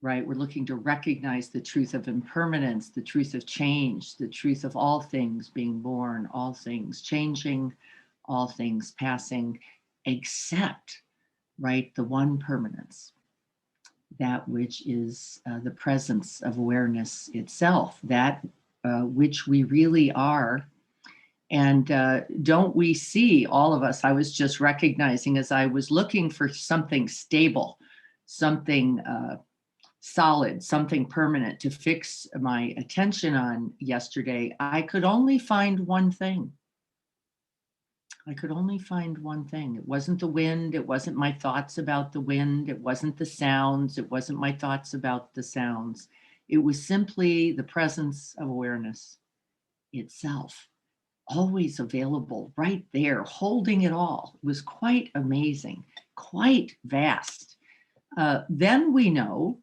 right? We're looking to recognize the truth of impermanence, the truth of change, the truth of all things being born, all things changing, all things passing, except, right, the one permanence, that which is the presence of awareness itself, that which we really are. And don't we see, all of us, I was just recognizing as I was looking for something stable, something solid, something permanent to fix my attention on yesterday, I could only find one thing. I could only find one thing. It wasn't the wind. It wasn't my thoughts about the wind. It wasn't the sounds. It wasn't my thoughts about the sounds. It was simply the presence of awareness itself, always available right there, holding it all. It was quite amazing, quite vast. Then we know,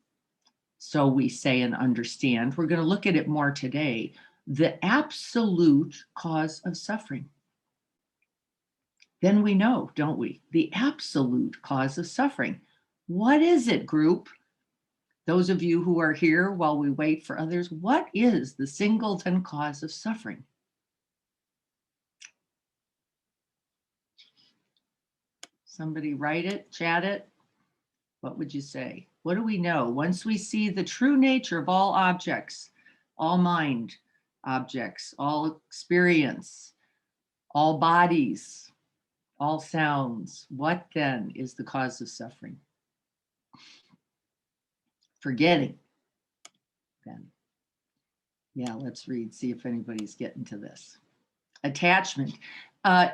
so we say and understand, we're going to look at it more today, the absolute cause of suffering. Then we know, don't we? The absolute cause of suffering. What is it, group? Those of you who are here while we wait for others, what is the singleton cause of suffering? Somebody write it, chat it. What would you say? What do we know? Once we see the true nature of all objects, all mind objects, all experience, all bodies, all sounds, what then is the cause of suffering? Forgetting, then. Yeah, let's read, see if anybody's getting to this. Attachment. Can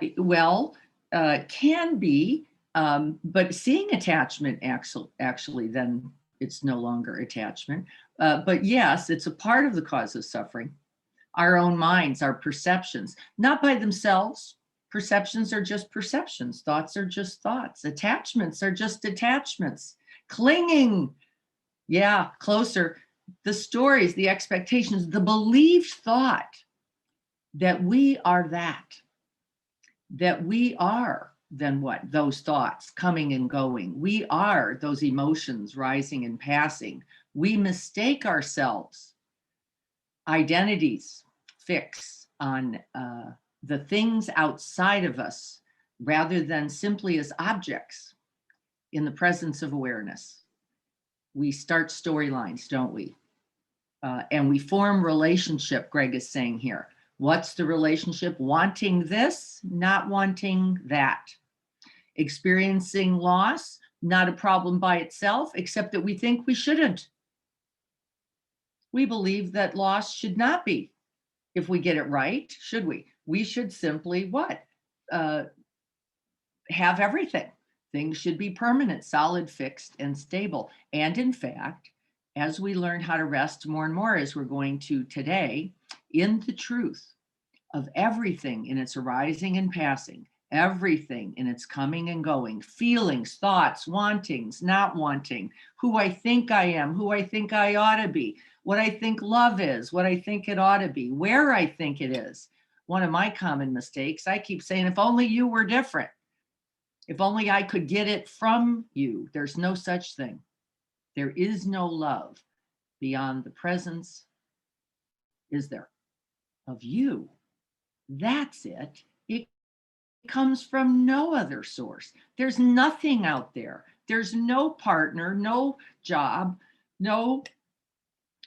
be, but seeing attachment actually then it's no longer attachment. But yes, it's a part of the cause of suffering. Our own minds, our perceptions, not by themselves. Perceptions are just perceptions. Thoughts are just thoughts. Attachments are just attachments. Clinging, yeah, closer. The stories, the expectations, the believed thought that we are that we are then what? Those thoughts coming and going. We are those emotions rising and passing. We mistake ourselves, identities fix on the things outside of us rather than simply as objects in the presence of awareness. We start storylines, don't we? And we form relationship, Greg is saying here. What's the relationship? Wanting this, not wanting that. Experiencing loss, not a problem by itself, except that we think we shouldn't. We believe that loss should not be. If we get it right, should we? We should simply what? Have everything. Things should be permanent, solid, fixed, and stable. And in fact, as we learn how to rest more and more, as we're going to today, in the truth of everything in its arising and passing, everything in its coming and going, feelings, thoughts, wantings, not wanting, who I think I am, who I think I ought to be, what I think love is, what I think it ought to be, where I think it is. One of my common mistakes, I keep saying, if only you were different, if only I could get it from you. There's no such thing. There is no love beyond the presence, is there, of you. That's it. It comes from no other source. There's nothing out there. There's no partner, no job, no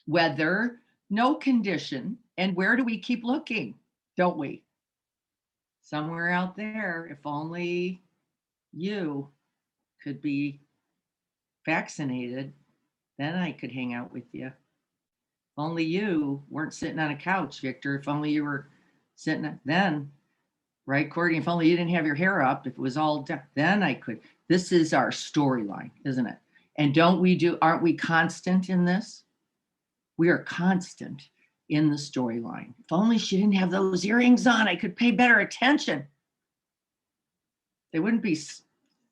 weather, no condition. And where do we keep looking? Don't we? Somewhere out there, if only you could be vaccinated, then I could hang out with you. If only you weren't sitting on a couch, Victor. If only you were sitting then, right, Courtney? If only you didn't have your hair up, if it was all done, then I could. This is our storyline, isn't it? And aren't we constant in this? We are constant in the storyline. If only she didn't have those earrings on, I could pay better attention. They wouldn't be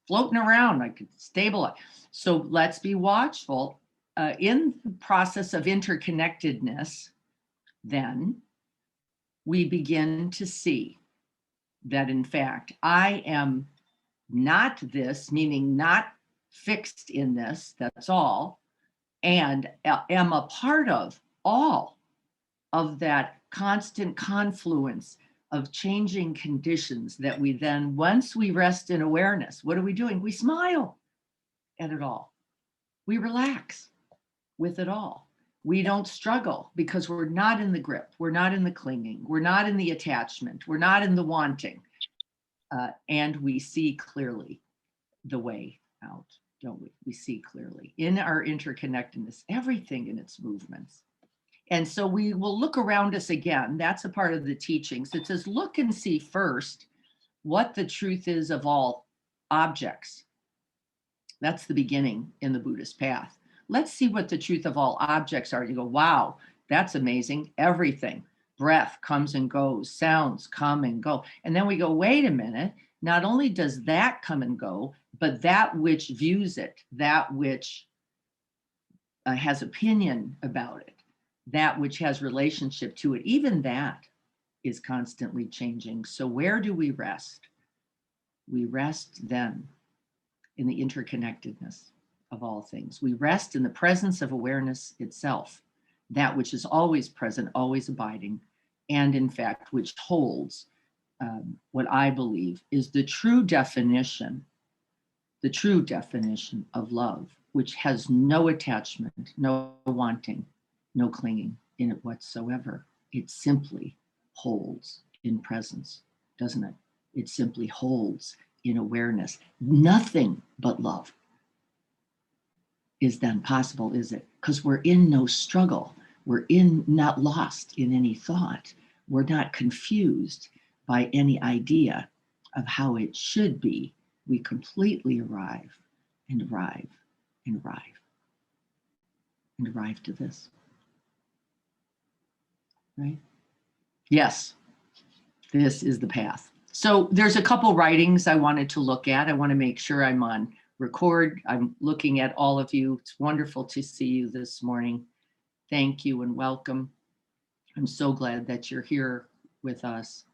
floating around. I could stabilize. So let's be watchful. In the process of interconnectedness, then we begin to see that in fact, I am not this, meaning not fixed in this, that's all. and am a part of all of that constant confluence of changing conditions that we then, once we rest in awareness, what are we doing? We smile at it all. We relax with it all. We don't struggle because we're not in the grip. We're not in the clinging. We're not in the attachment. We're not in the wanting. And we see clearly the way out, don't we? We see clearly in our interconnectedness, everything in its movements. And so we will look around us again. That's a part of the teachings. It says, look and see first what the truth is of all objects. That's the beginning in the Buddhist path. Let's see what the truth of all objects are. You go, wow, that's amazing. Everything, breath comes and goes, sounds come and go. And then we go, wait a minute. Not only does that come and go, but that which views it, that which has opinion about it, that which has relationship to it, even that is constantly changing. So where do we rest? We rest then in the interconnectedness of all things. We rest in the presence of awareness itself, that which is always present, always abiding, and in fact, which holds what I believe is the true definition of love, which has no attachment, no wanting, no clinging in it whatsoever. It simply holds in presence, doesn't it? It simply holds in awareness. Nothing but love is then possible, is it? Because we're in no struggle. We're not lost in any thought. We're not confused by any idea of how it should be. We completely arrive and arrive and arrive and arrive to this. Right? Yes, this is the path. So there's a couple writings I wanted to look at. I want to make sure I'm on record. I'm looking at all of you. It's wonderful to see you this morning. Thank you and welcome. I'm so glad that you're here with us.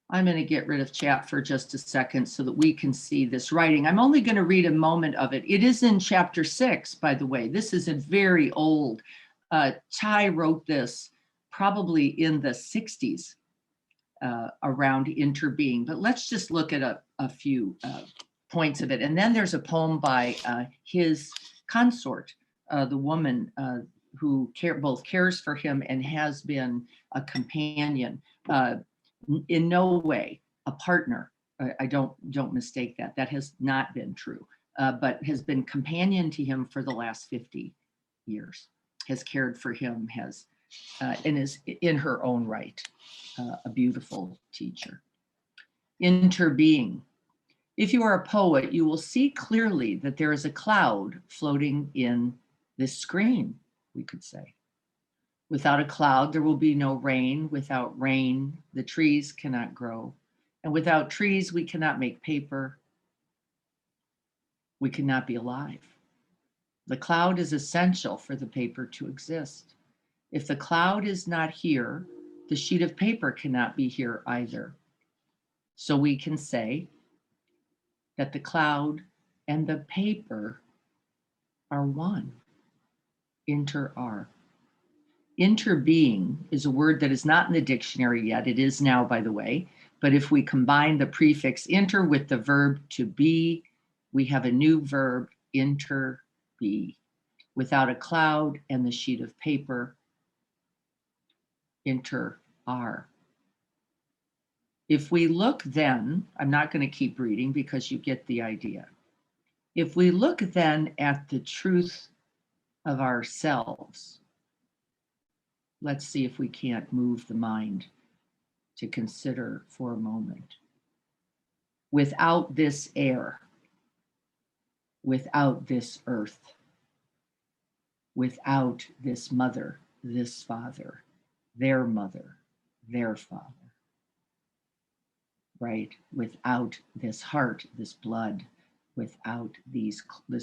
I'm going to get rid of chat for just a second so that we can see this writing. I'm only going to read a moment of it. It is in chapter 6, by the way. This is a very old. Thai wrote this probably in the 60s around interbeing, but let's just look at a few points of it. And then there's a poem by his consort, the woman who both cares for him and has been a companion. In no way a partner. I don't mistake that. That has not been true, but has been companion to him for the last 50 years, has cared for him, and is in her own right, a beautiful teacher. Interbeing. If you are a poet, you will see clearly that there is a cloud floating in this screen, we could say. Without a cloud, there will be no rain. Without rain, the trees cannot grow. And without trees, we cannot make paper. We cannot be alive. The cloud is essential for the paper to exist. If the cloud is not here, the sheet of paper cannot be here either. So we can say that the cloud and the paper are one, inter-are. Interbeing is a word that is not in the dictionary yet. It is now, by the way. But if we combine the prefix inter with the verb to be, we have a new verb, interbe. Without a cloud and the sheet of paper, inter-are. If we look then, I'm not going to keep reading because you get the idea. If we look then at the truth of ourselves, let's see if we can't move the mind to consider for a moment. Without this air, without this earth, without this mother, this father, their mother, their father, right? Without this heart, this blood, without this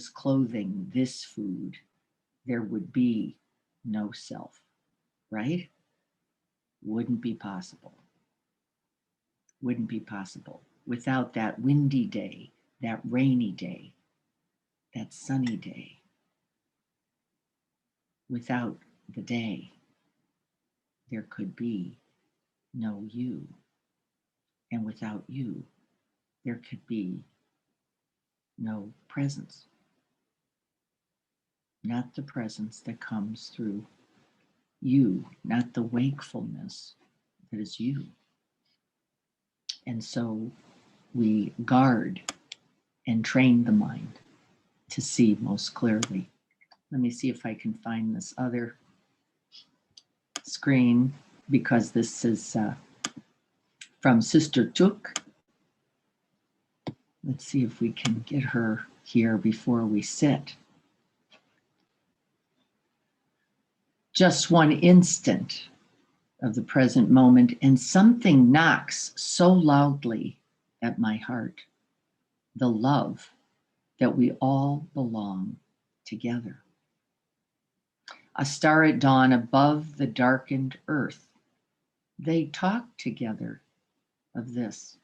clothing, this food, there would be no self. Right? Wouldn't be possible. Wouldn't be possible without that windy day, that rainy day, that sunny day, Without the day, there could be no you. And without you, there could be no presence. Not the presence that comes through you, not the wakefulness that is you. And so we guard and train the mind to see most clearly. Let me see if I can find this other screen, because this is from Sister Tuk. Let's see if we can get her here before we sit. Just one instant of the present moment, and something knocks so loudly at my heart. The love that we all belong together. A star at dawn above the darkened earth. They talk together of this.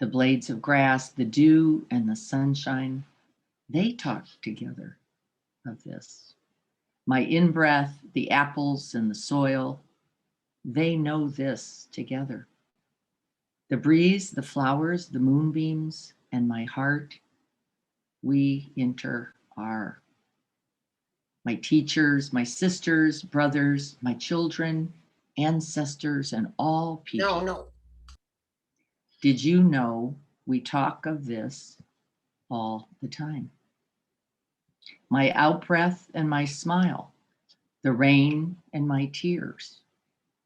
The blades of grass, the dew, and the sunshine, they talk together of this. My in-breath, the apples and the soil, they know this together. The breeze, the flowers, the moonbeams, and my heart, we are. My teachers, my sisters, brothers, my children, ancestors, and all people. No. Did you know we talk of this all the time? My out-breath and my smile, the rain and my tears,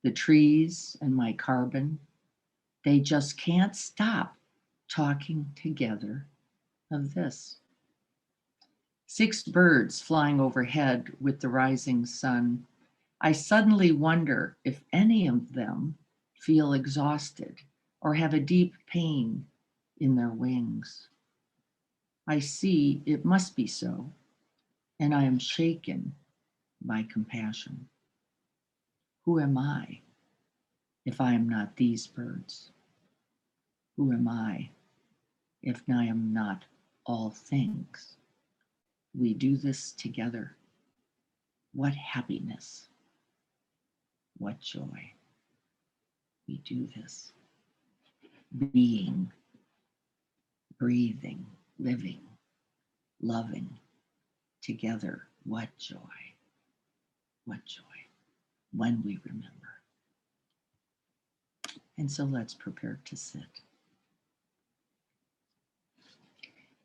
the trees and my carbon, they just can't stop talking together of this. 6 birds flying overhead with the rising sun. I suddenly wonder if any of them feel exhausted or have a deep pain in their wings. I see it must be so, and I am shaken by compassion. Who am I if I am not these birds? Who am I if I am not all things? We do this together. What happiness, what joy. We do this. Being, breathing, living, loving together. What joy, what joy when we remember. And so let's prepare to sit.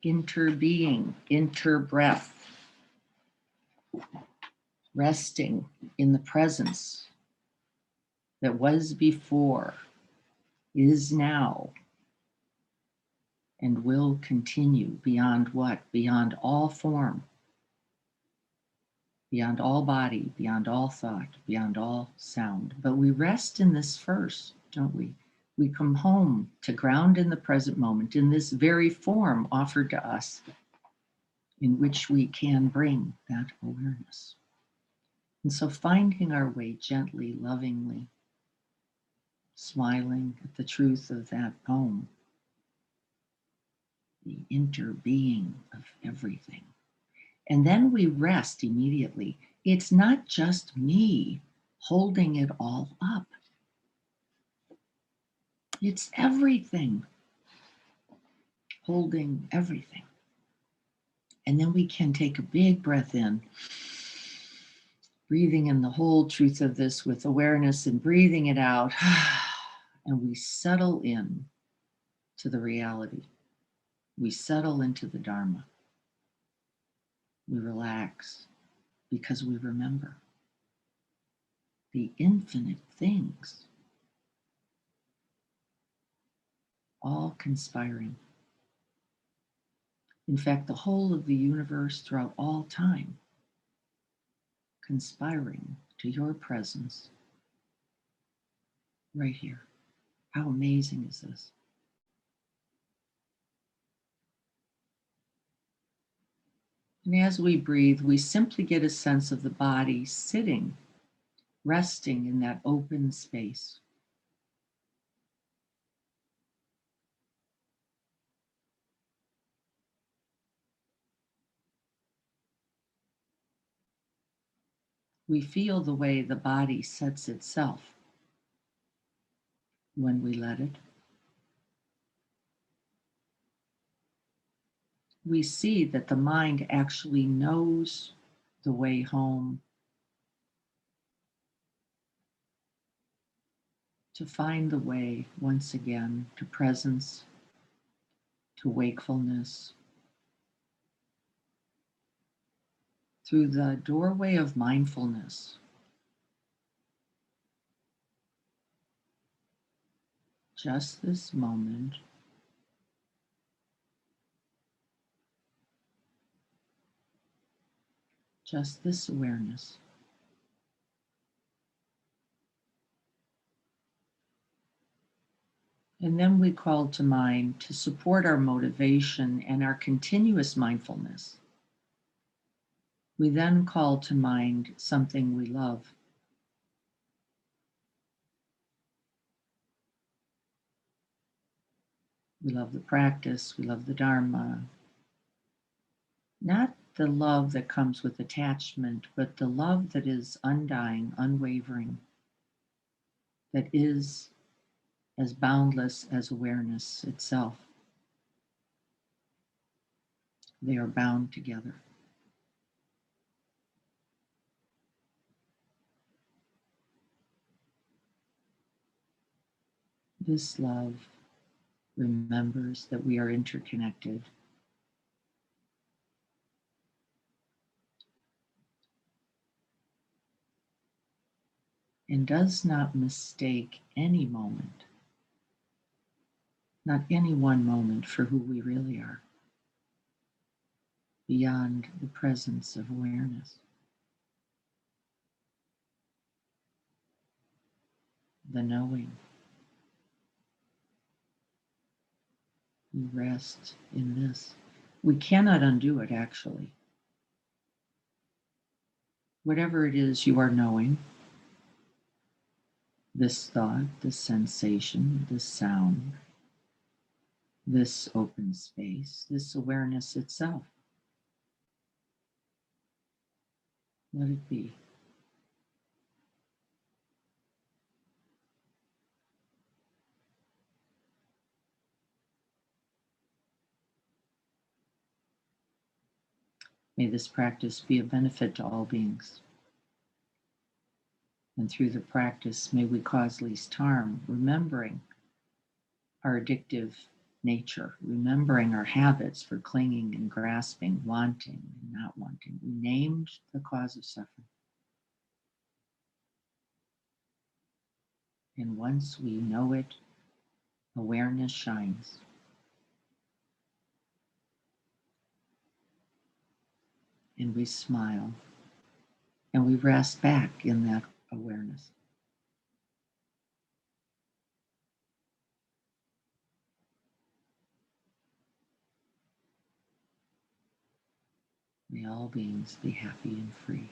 Interbeing, interbreath, resting in the presence that was before, is now, and will continue beyond what? Beyond all form, beyond all body, beyond all thought, beyond all sound. But we rest in this first, don't we? We come home to ground in the present moment, in this very form offered to us, in which we can bring that awareness. And so finding our way gently, lovingly, smiling at the truth of that poem, the interbeing of everything. And then we rest immediately. It's not just me holding it all up. It's everything holding everything. And then we can take a big breath in, breathing in the whole truth of this with awareness and breathing it out. And we settle in to the reality. We settle into the Dharma. We relax because we remember the infinite things, all conspiring. In fact, the whole of the universe throughout all time, conspiring to your presence right here. How amazing is this? And as we breathe, we simply get a sense of the body sitting, resting in that open space. We feel the way the body sets itself when we let it. We see that the mind actually knows the way home, to find the way once again to presence, to wakefulness, through the doorway of mindfulness. Just this moment, just this awareness. And then we call to mind to support our motivation and our continuous mindfulness. We then call to mind something we love. We love the practice, we love the Dharma. Not the love that comes with attachment, but the love that is undying, unwavering, that is as boundless as awareness itself. They are bound together. This love remembers that we are interconnected and does not mistake any moment, not any one moment, for who we really are, beyond the presence of awareness. The knowing. We rest in this. We cannot undo it, actually. Whatever it is you are knowing, this thought, this sensation, this sound, this open space, this awareness itself, let it be. May this practice be a benefit to all beings. And through the practice, may we cause least harm, remembering our addictive nature, remembering our habits for clinging and grasping, wanting and not wanting. We named the cause of suffering. And once we know it, awareness shines. And we smile. And we rest back in that awareness. May all beings be happy and free.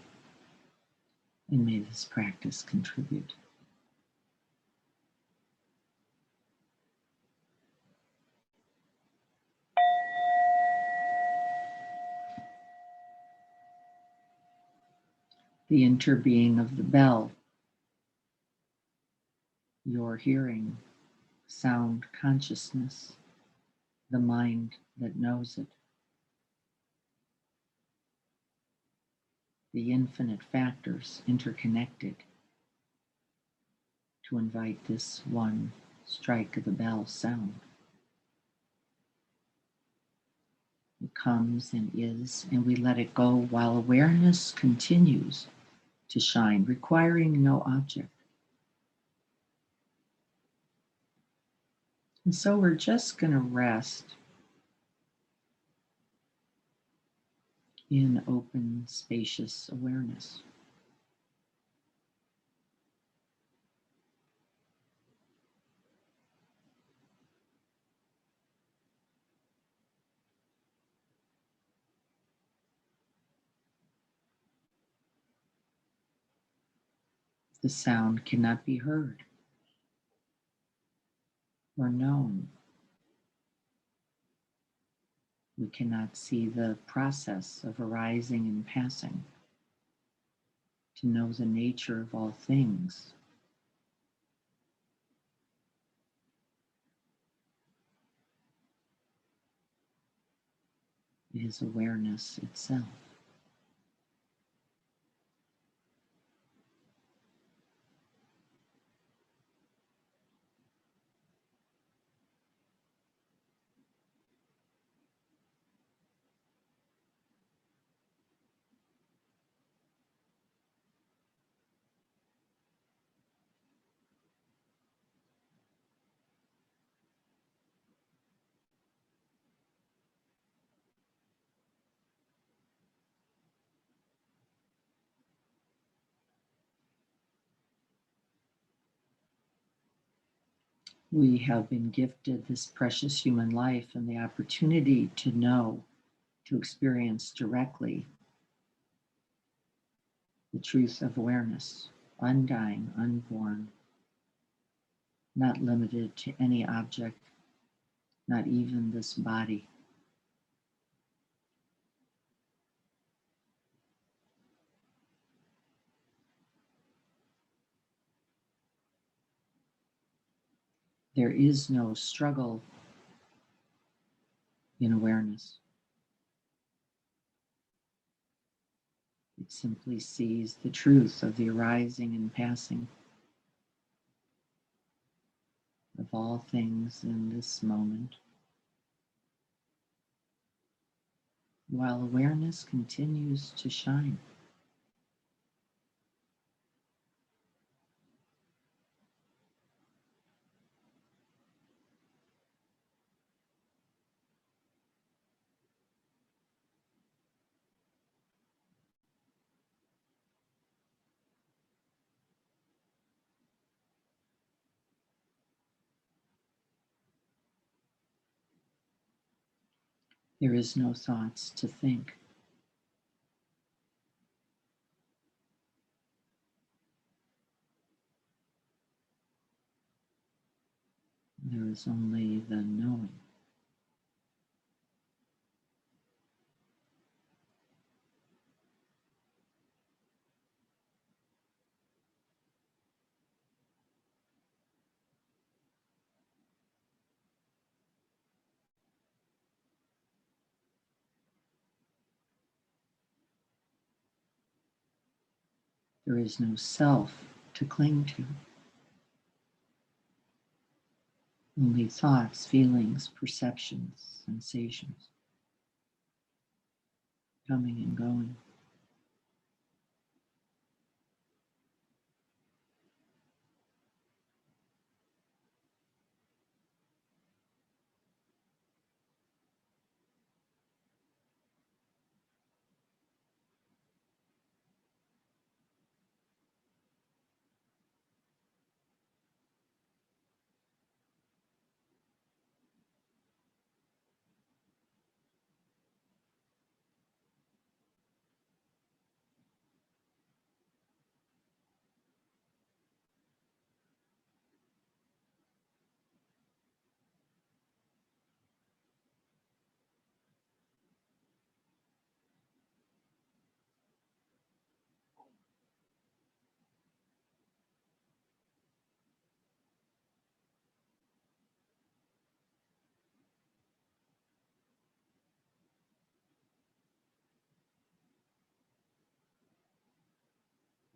And may this practice contribute. The interbeing of the bell, your hearing, sound consciousness, the mind that knows it, the infinite factors interconnected to invite this one strike of the bell sound. It comes and is, and we let it go while awareness continues to shine, requiring no object. And so we're just going to rest in open, spacious awareness. The sound cannot be heard or known. We cannot see the process of arising and passing. to know the nature of all things. Is awareness itself. We have been gifted this precious human life and the opportunity to know, to experience directly the truth of awareness, undying, unborn, not limited to any object, not even this body. There is no struggle in awareness. It simply sees the truth of the arising and passing of all things in this moment, while awareness continues to shine. There is no thoughts to think. There is only the knowing. There is no self to cling to. Only thoughts, feelings, perceptions, sensations, coming and going.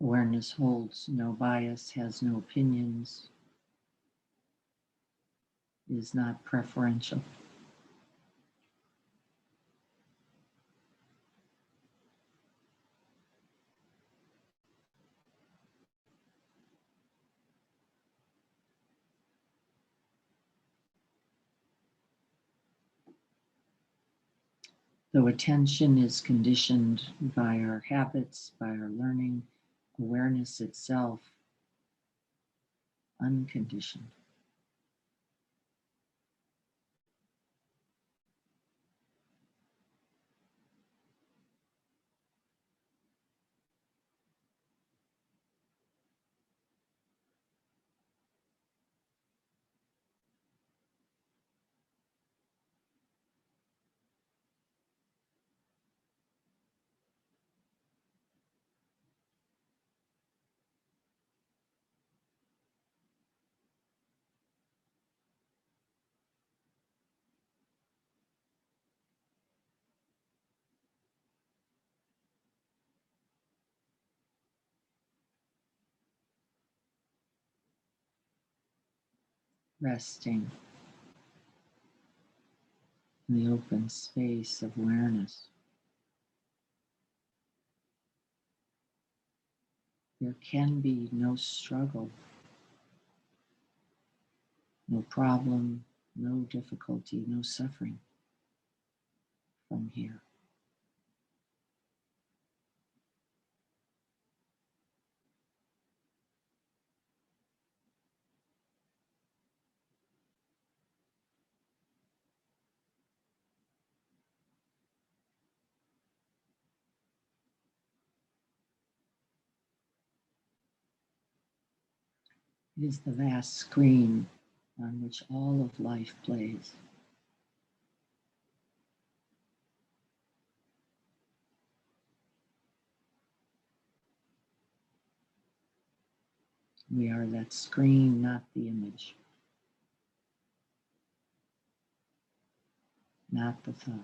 Awareness holds no bias, has no opinions, is not preferential. Though attention is conditioned by our habits, by our learning, awareness itself, unconditioned. resting in the open space of awareness. There can be no struggle, no problem, no difficulty, no suffering from here. It is the vast screen on which all of life plays. We are that screen, not the image, not the thought.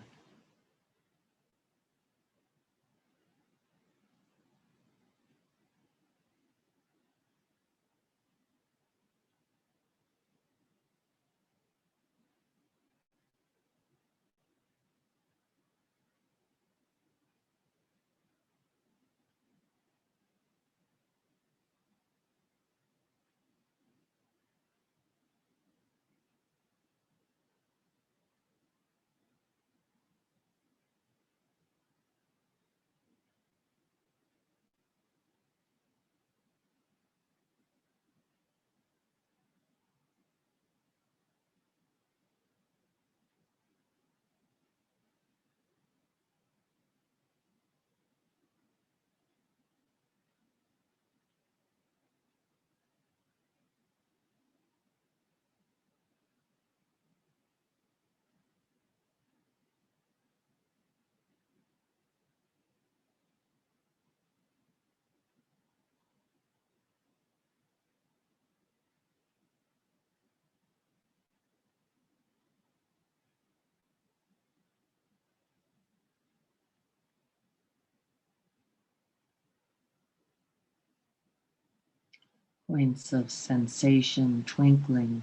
Points of sensation twinkling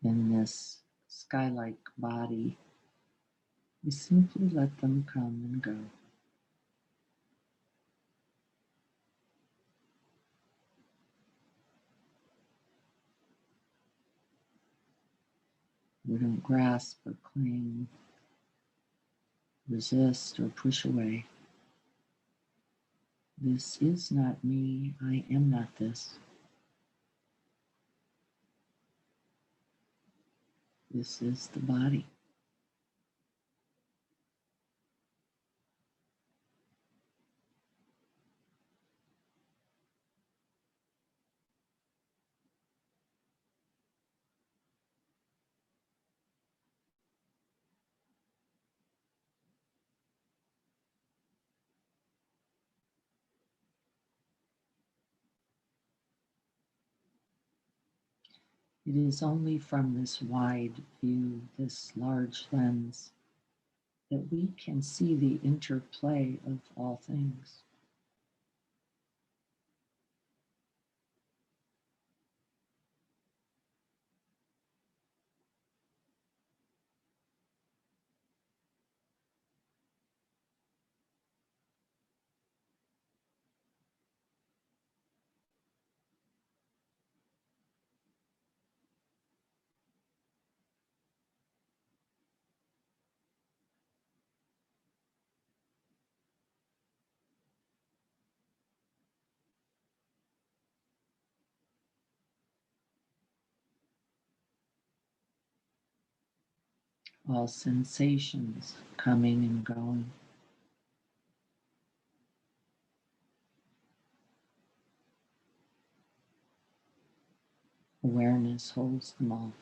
in this sky-like body. We simply let them come and go. We don't grasp or cling, resist or push away. This is not me. I am not this. This is the body. It is only from this wide view, this large lens, that we can see the interplay of all things. All sensations coming and going. Awareness holds them all.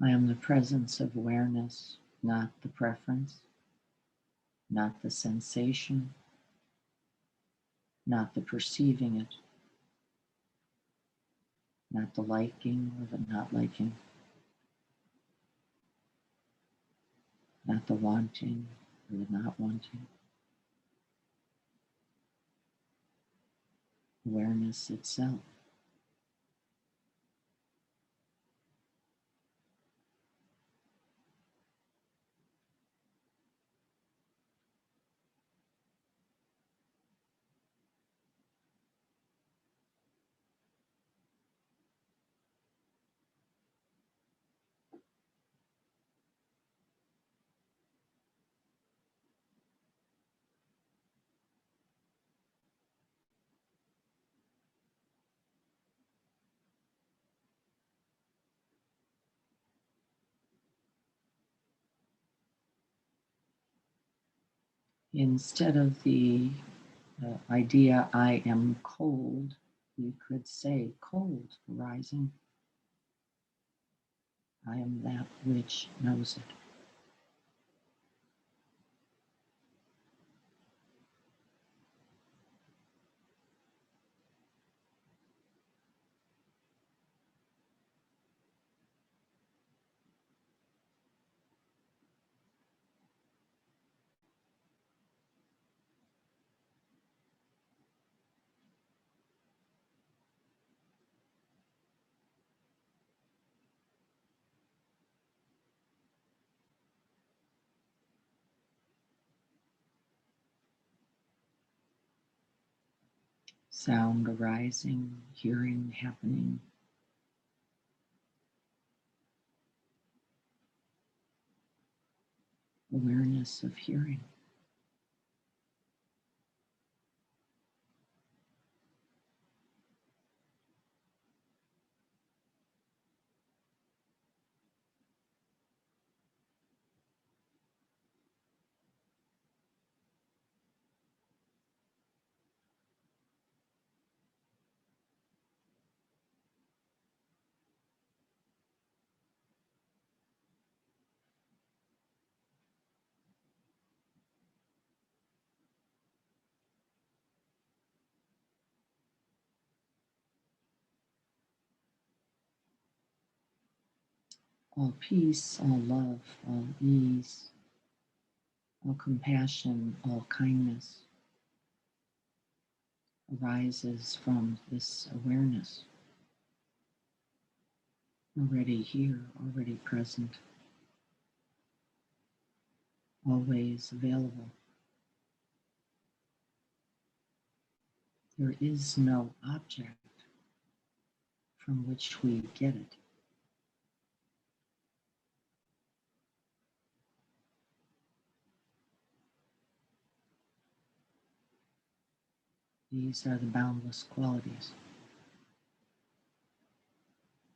I am the presence of awareness, not the preference, not the sensation, not the perceiving it, not the liking or the not liking, not the wanting or the not wanting. Awareness itself. Instead of the idea, I am cold, we could say, cold arising. I am that which knows it. Sound arising, hearing happening. Awareness of hearing. All peace, all love, all ease, all compassion, all kindness arises from this awareness. Already here, already present, always available. There is no object from which we get it. These are the boundless qualities,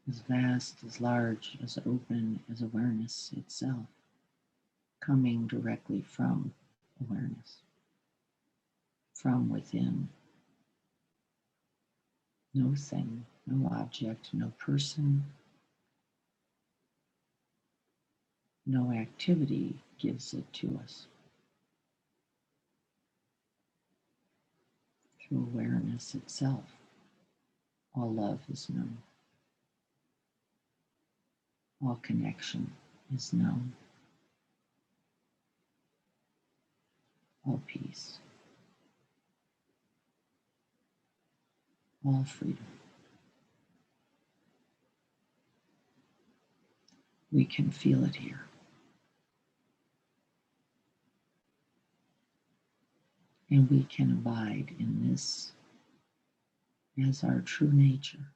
as vast, as large, as open as awareness itself, coming directly from awareness, from within. No thing, no object, no person, no activity gives it to us. Through awareness itself, all love is known. All connection is known. All peace. All freedom. We can feel it here. And we can abide in this as our true nature.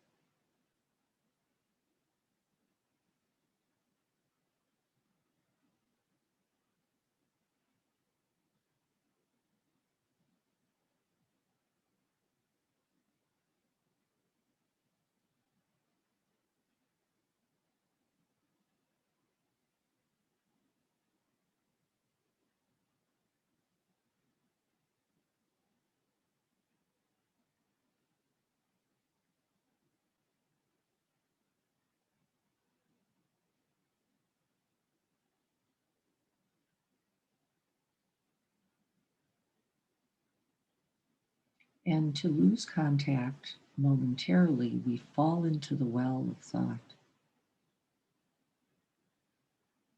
And to lose contact momentarily, we fall into the well of thought.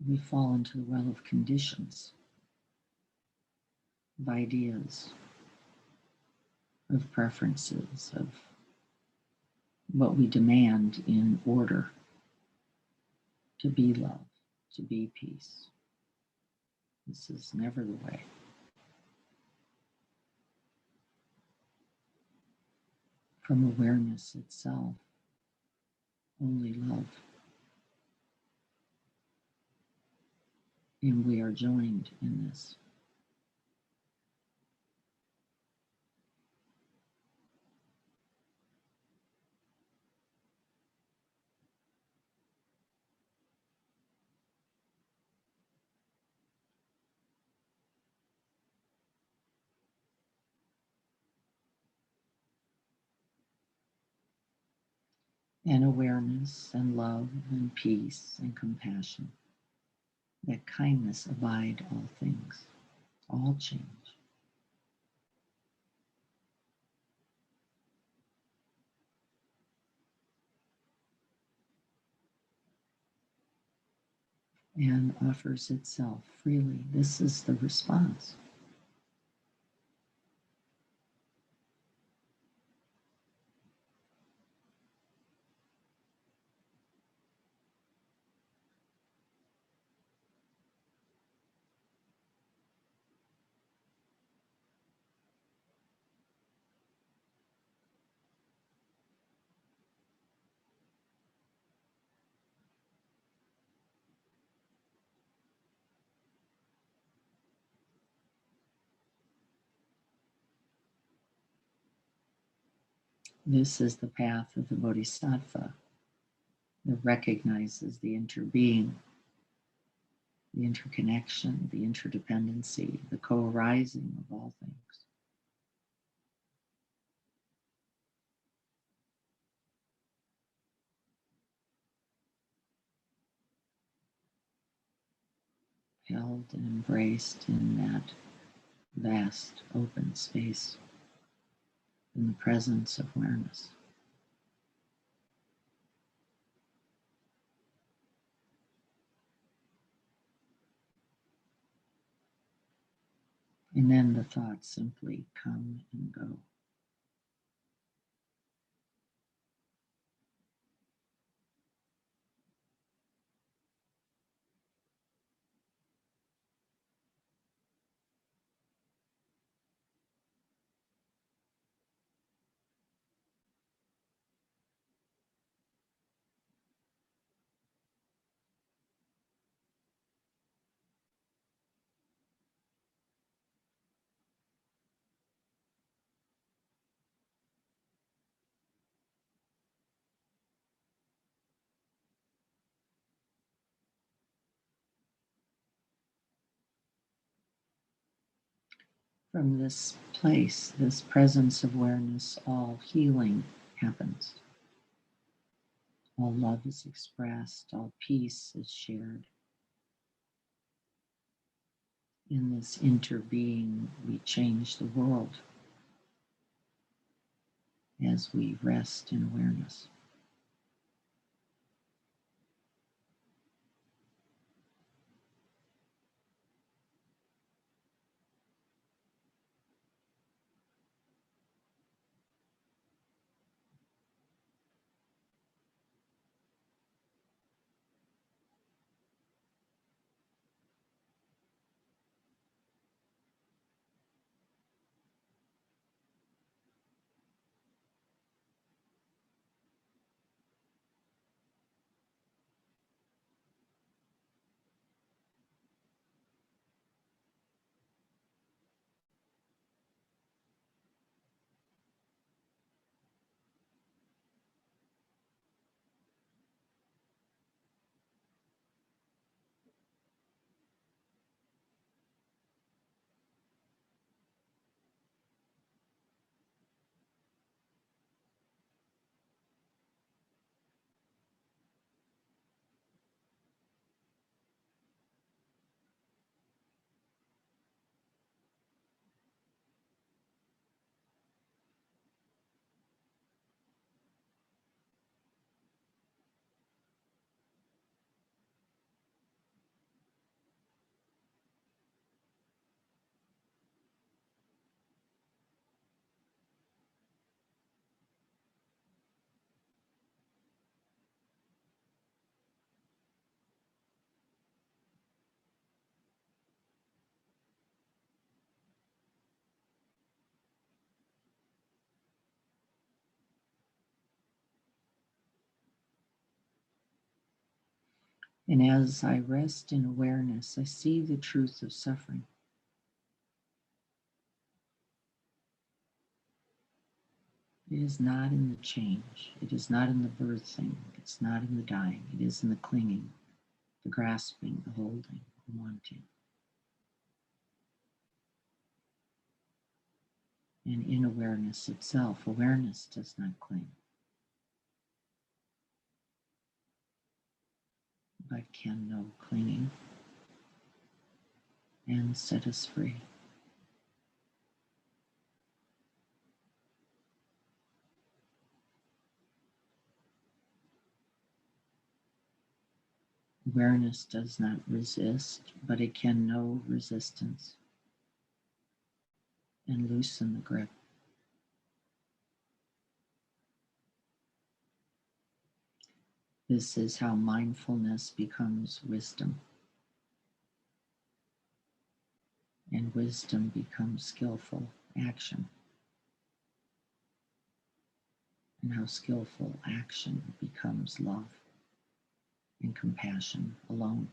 We fall into the well of conditions, of ideas, of preferences, of what we demand in order to be love, to be peace. This is never the way. From awareness itself, only love. And we are joined in this. And awareness and love and peace and compassion, that kindness abide all things, all change. And offers itself freely. This is the response. This is the path of the Bodhisattva that recognizes the interbeing, the interconnection, the interdependency, the co-arising of all things. Held and embraced in that vast open space, in the presence of awareness. And then the thoughts simply come and go. From this place, this presence of awareness, all healing happens. All love is expressed, all peace is shared. In this interbeing, we change the world as we rest in awareness. And as I rest in awareness, I see the truth of suffering. It is not in the change. It is not in the birthing. It's not in the dying. It is in the clinging, the grasping, the holding, the wanting. And in awareness itself, awareness does not cling, but can know clinging and set us free. Awareness does not resist, but it can know resistance and loosen the grip. This is how mindfulness becomes wisdom, and wisdom becomes skillful action, and how skillful action becomes love and compassion alone.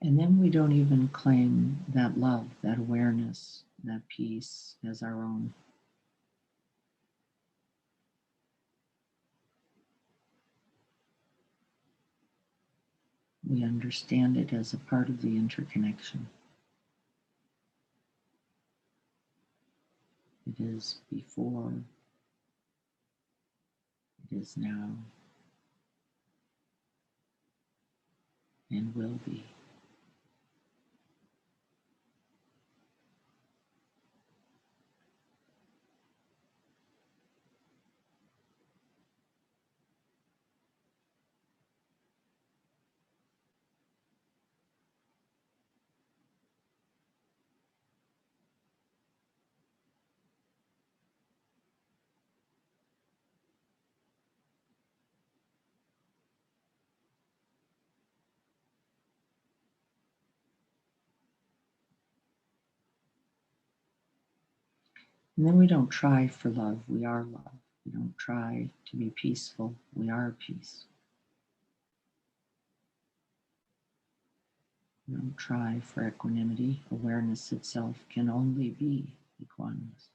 And then we don't even claim that love, that awareness, that peace as our own. We understand it as a part of the interconnection. It is before, it is now, and will be. And then we don't try for love, we are love. We don't try to be peaceful, we are peace. We don't try for equanimity. Awareness itself can only be equanimous.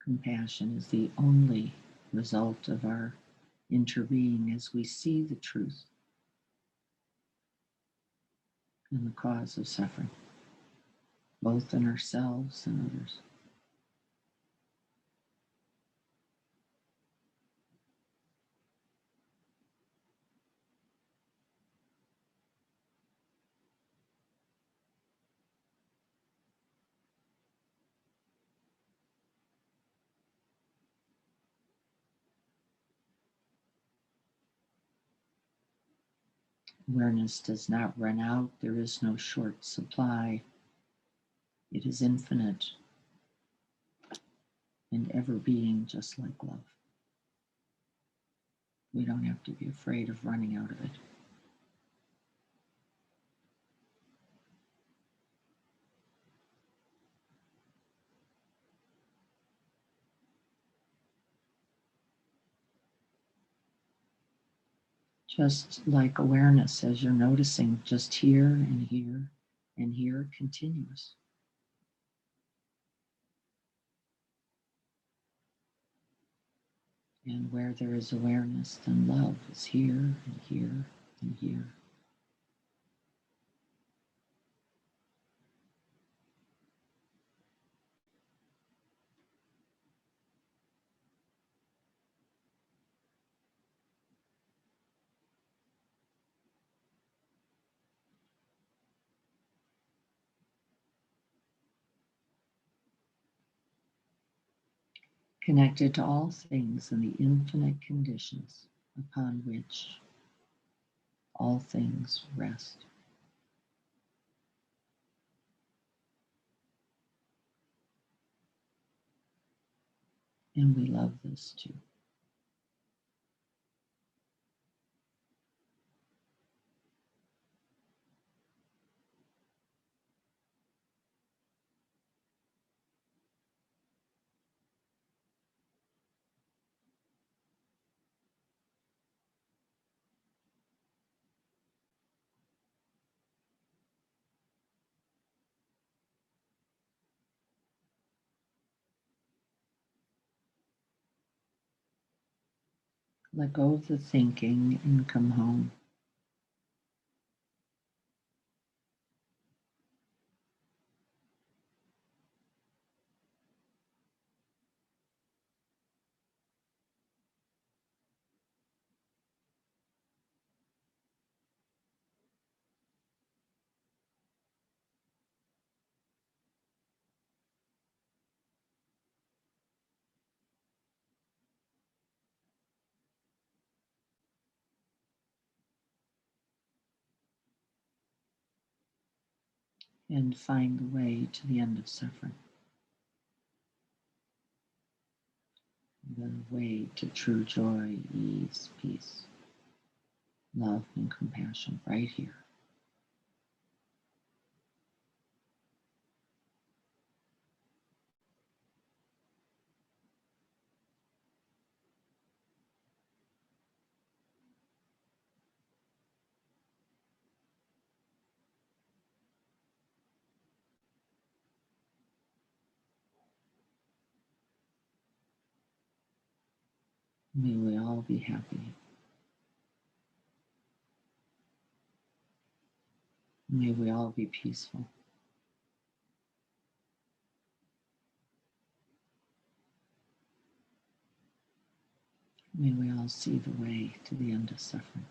Compassion is the only result of our interbeing as we see the truth and the cause of suffering, both in ourselves and others. Awareness does not run out, there is no short supply. It is infinite and ever being, just like love. We don't have to be afraid of running out of it. Just like awareness, as you're noticing, just here and here and here, continuous. And where there is awareness, then love is here and here and here. connected to all things and the infinite conditions upon which all things rest. And we love this too. Let go of the thinking and come home. And find the way to the end of suffering. The way to true joy, ease, peace, love, and compassion right here. May we all be happy. May we all be peaceful. May we all see the way to the end of suffering.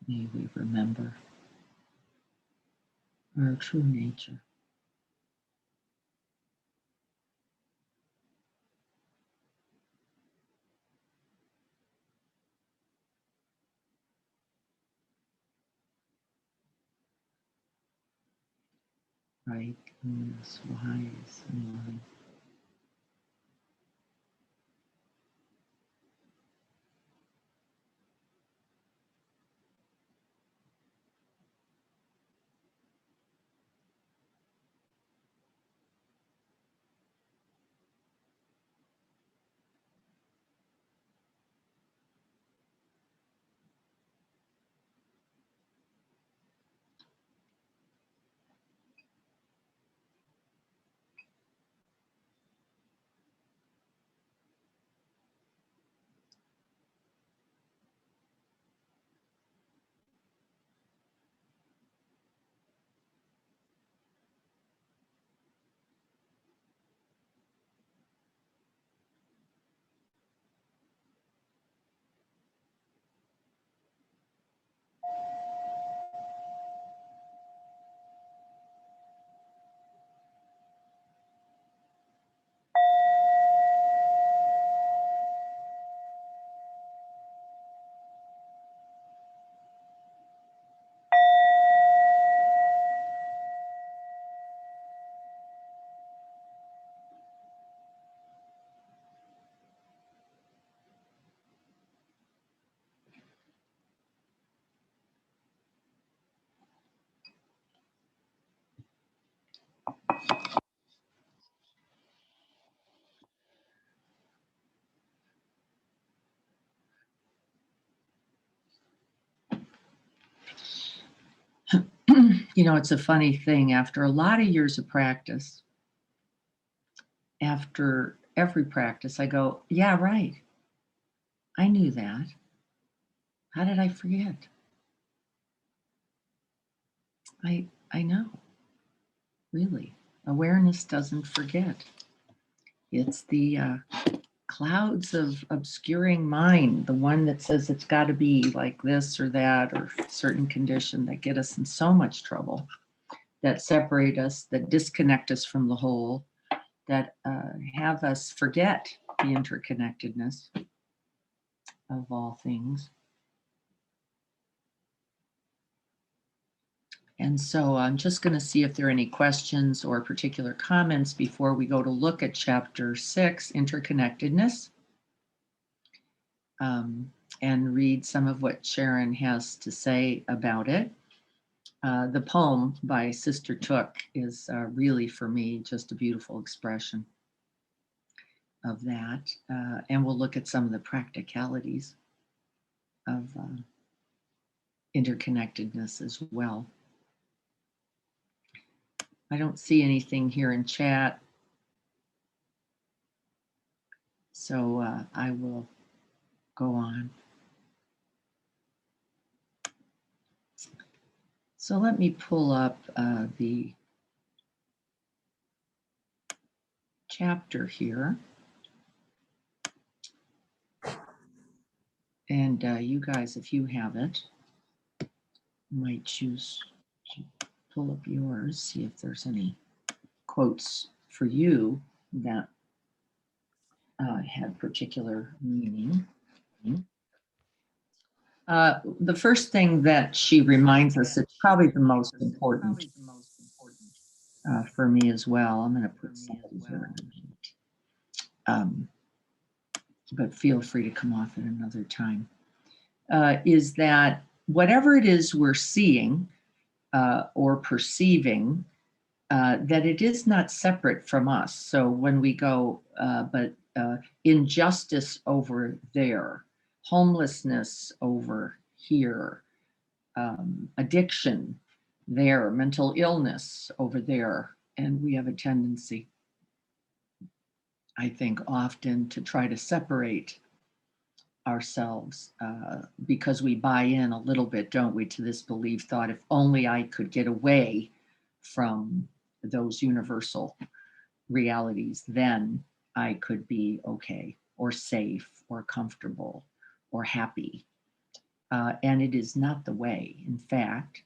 May we remember our true nature. Right, luminous, wise, and loving. You know, it's a funny thing. After a lot of years of practice, after every practice, I go, yeah, right. I knew that. How did I forget? I know, really. Awareness doesn't forget. It's the clouds of obscuring mind, the one that says it's got to be like this or that or certain condition that get us in so much trouble. that separate us, that disconnect us from the whole, that have us forget the interconnectedness of all things. And so I'm just going to see if there are any questions or particular comments before we go to look at chapter 6, interconnectedness, and read some of what Sharon has to say about it. The poem by Sister Took is really, for me, just a beautiful expression of that. And we'll look at some of the practicalities of interconnectedness as well. I don't see anything here in chat, so I will go on. So let me pull up the chapter here. And you guys, if you have it, might choose to pull up yours, see if there's any quotes for you that had particular meaning. The first thing that she reminds us, it's probably the most important for me as well. I'm going to put something here. But feel free to come off at another time, is that whatever it is we're seeing or perceiving, that it is not separate from us. So when we go, but injustice over there, homelessness over here, addiction there, mental illness over there. And we have a tendency, I think, often to try to separate ourselves because we buy in a little bit, don't we, to this belief thought, if only I could get away from those universal realities, then I could be okay or safe or comfortable or happy. And it is not the way. In fact,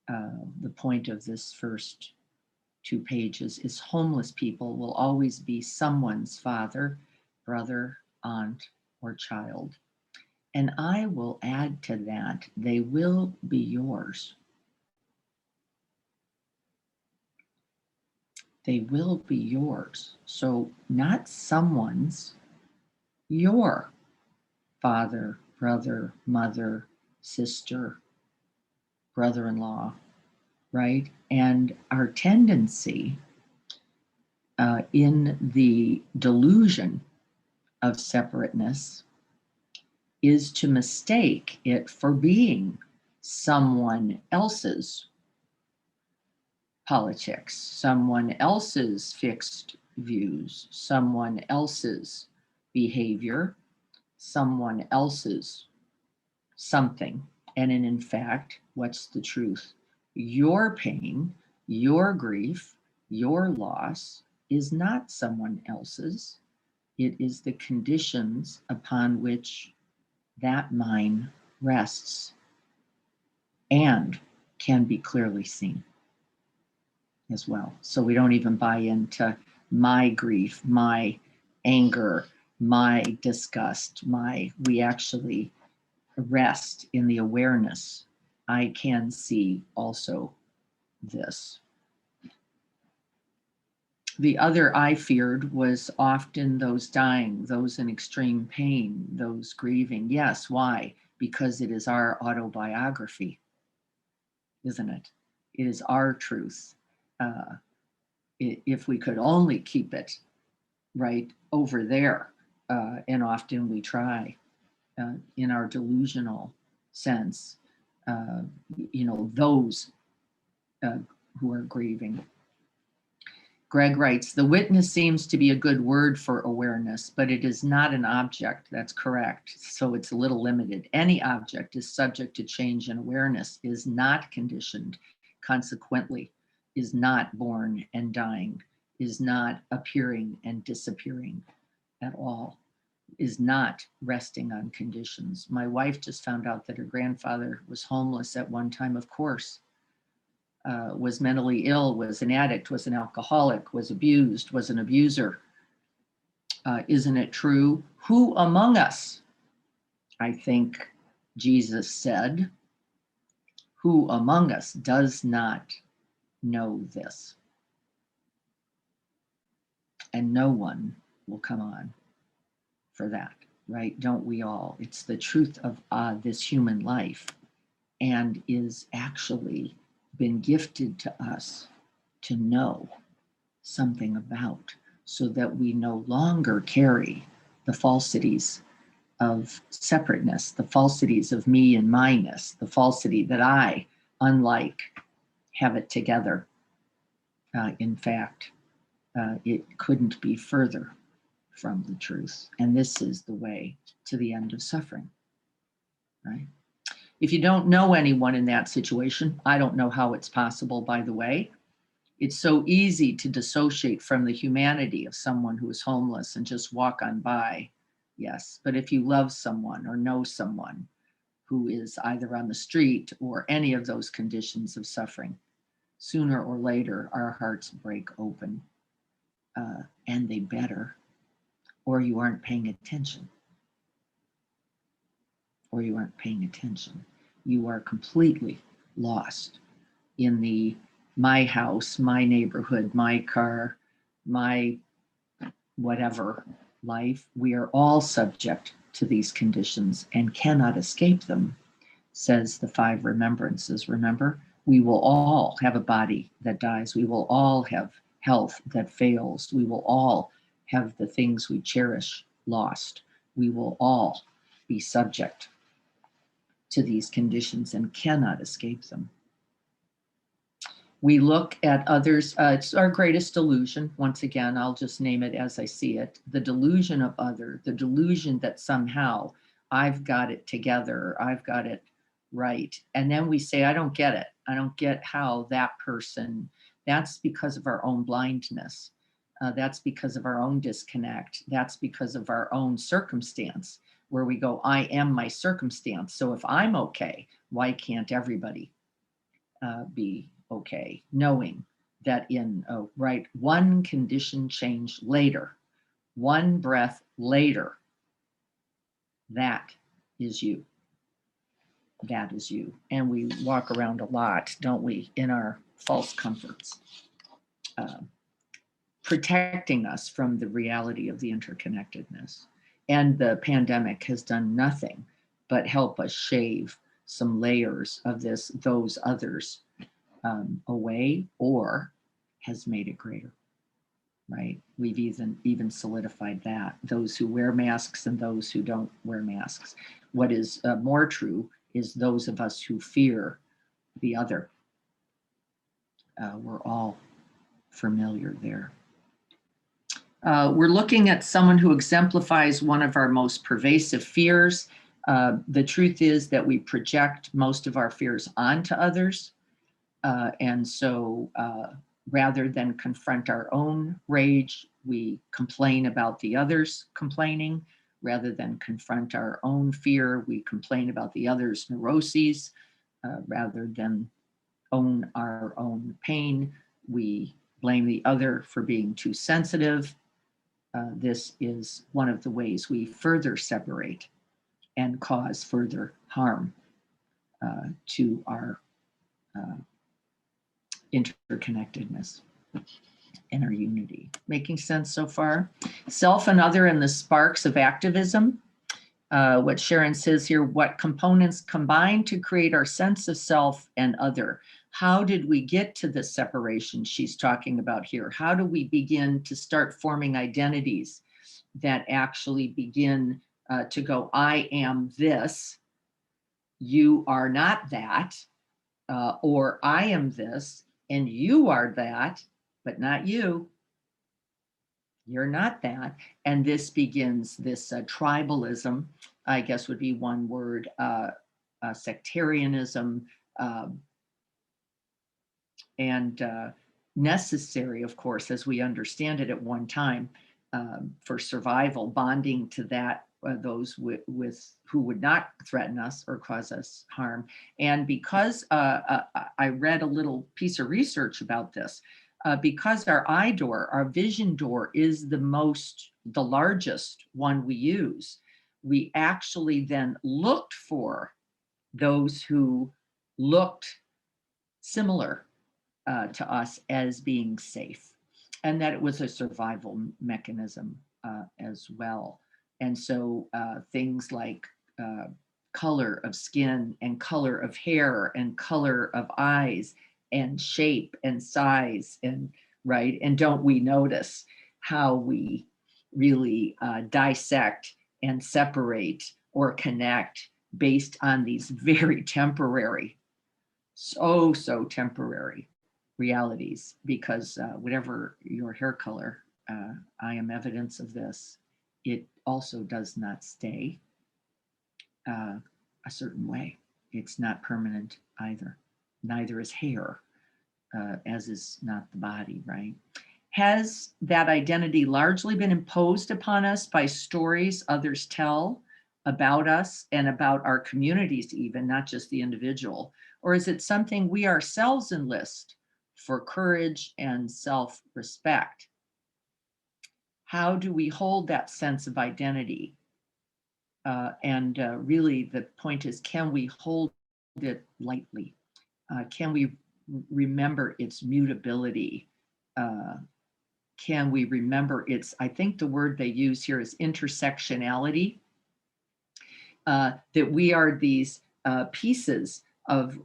the point of this first 2 pages is homeless people will always be someone's father, brother, aunt, or child. And I will add to that, they will be yours. They will be yours. So not someone's, your father, brother, mother, sister, brother-in-law, right? And our tendency in the delusion of separateness is to mistake it for being someone else's politics, someone else's fixed views, someone else's behavior, someone else's something. And in fact, what's the truth? Your pain, your grief, your loss is not someone else's. It is the conditions upon which that mind rests and can be clearly seen as well. So we don't even buy into my grief, my anger, my disgust, we actually rest in the awareness. I can see also this. The other I feared was often those dying, those in extreme pain, those grieving. Yes, why? Because it is our autobiography, isn't it? It is our truth. If we could only keep it right over there, and often we try in our delusional sense, those who are grieving. Greg writes, the witness seems to be a good word for awareness, but it is not an object. That's correct. So it's a little limited. Any object is subject to change, and awareness is not conditioned, consequently is not born and dying, is not appearing and disappearing at all, is not resting on conditions. My wife just found out that her grandfather was homeless at one time. Of course, was mentally ill, was an addict, was an alcoholic, was abused, was an abuser. Isn't it true? Who among us, I think Jesus said, who among us does not know this? And no one will come on for that, right? Don't we all? It's the truth of this human life, and is actually been gifted to us to know something about, so that we no longer carry the falsities of separateness, the falsities of me and myness, the falsity that I, unlike, have it together. In fact, it couldn't be further from the truth. And this is the way to the end of suffering, right? If you don't know anyone in that situation, I don't know how it's possible, by the way. It's so easy to dissociate from the humanity of someone who is homeless and just walk on by. Yes, but if you love someone or know someone who is either on the street or any of those conditions of suffering, sooner or later our hearts break open, and they better, or you aren't paying attention. Or you aren't paying attention. You are completely lost in the my house, my neighborhood, my car, my whatever life. We are all subject to these conditions and cannot escape them, says the five remembrances. Remember, we will all have a body that dies. We will all have health that fails. We will all have the things we cherish lost. We will all be subject to these conditions and cannot escape them. We look at others, it's our greatest delusion. Once again, I'll just name it as I see it. The delusion of other, the delusion that somehow I've got it together, I've got it right. And then we say, I don't get it. I don't get how that person, that's because of our own blindness. That's because of our own disconnect. That's because of our own circumstance, where we go, I am my circumstance. So if I'm okay, why can't everybody be okay? Knowing that in one condition change later, one breath later, that is you. That is you. And we walk around a lot, don't we, in our false comforts, protecting us from the reality of the interconnectedness. And the pandemic has done nothing but help us shave some layers of those others away, or has made it greater, right? We've even solidified that. Those who wear masks and those who don't wear masks. What is more true is those of us who fear the other. We're all familiar there. We're looking at someone who exemplifies one of our most pervasive fears. The truth is that we project most of our fears onto others. And so rather than confront our own rage, we complain about the others complaining. Rather than confront our own fear, we complain about the others' neuroses. Rather than own our own pain, we blame the other for being too sensitive. This is one of the ways we further separate and cause further harm to our interconnectedness and our unity. Making sense so far? Self and other and the sparks of activism. What Sharon says here, what components combine to create our sense of self and other? How did we get to this separation she's talking about here? How do we begin to start forming identities that actually begin to go, I am this, you are not that, or I am this, and you are that, but not you. You're not that. And this begins this tribalism, I guess would be one word, sectarianism, and necessary, of course, as we understand it at one time, for survival, bonding to that those with who would not threaten us or cause us harm. And because I read a little piece of research about this, because our eye door, our vision door, is the largest one we use, we actually then looked for those who looked similar to us as being safe, and that it was a survival mechanism as well. And so things like color of skin and color of hair and color of eyes and shape and size, and right, and don't we notice how we really dissect and separate or connect based on these very temporary, so temporary realities, because whatever your hair color, I am evidence of this, it also does not stay a certain way. It's not permanent either. Neither is hair, as is not the body, right? Has that identity largely been imposed upon us by stories others tell about us and about our communities, even, not just the individual? Or is it something we ourselves enlist for courage and self-respect? How do we hold that sense of identity? And really, the point is, can we hold it lightly? Can we remember its mutability? Can we remember its, I think the word they use here is intersectionality, that we are these pieces of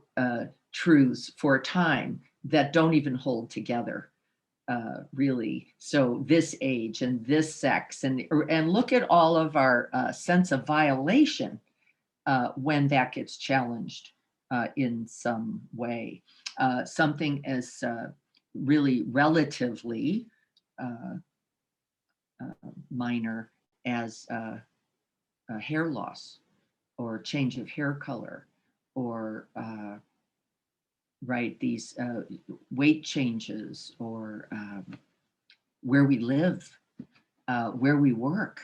truths for a time that don't even hold together, really. So this age and this sex, and look at all of our sense of violation when that gets challenged in some way. Something as really relatively minor as hair loss or change of hair color, or right, these weight changes, or where we live, where we work,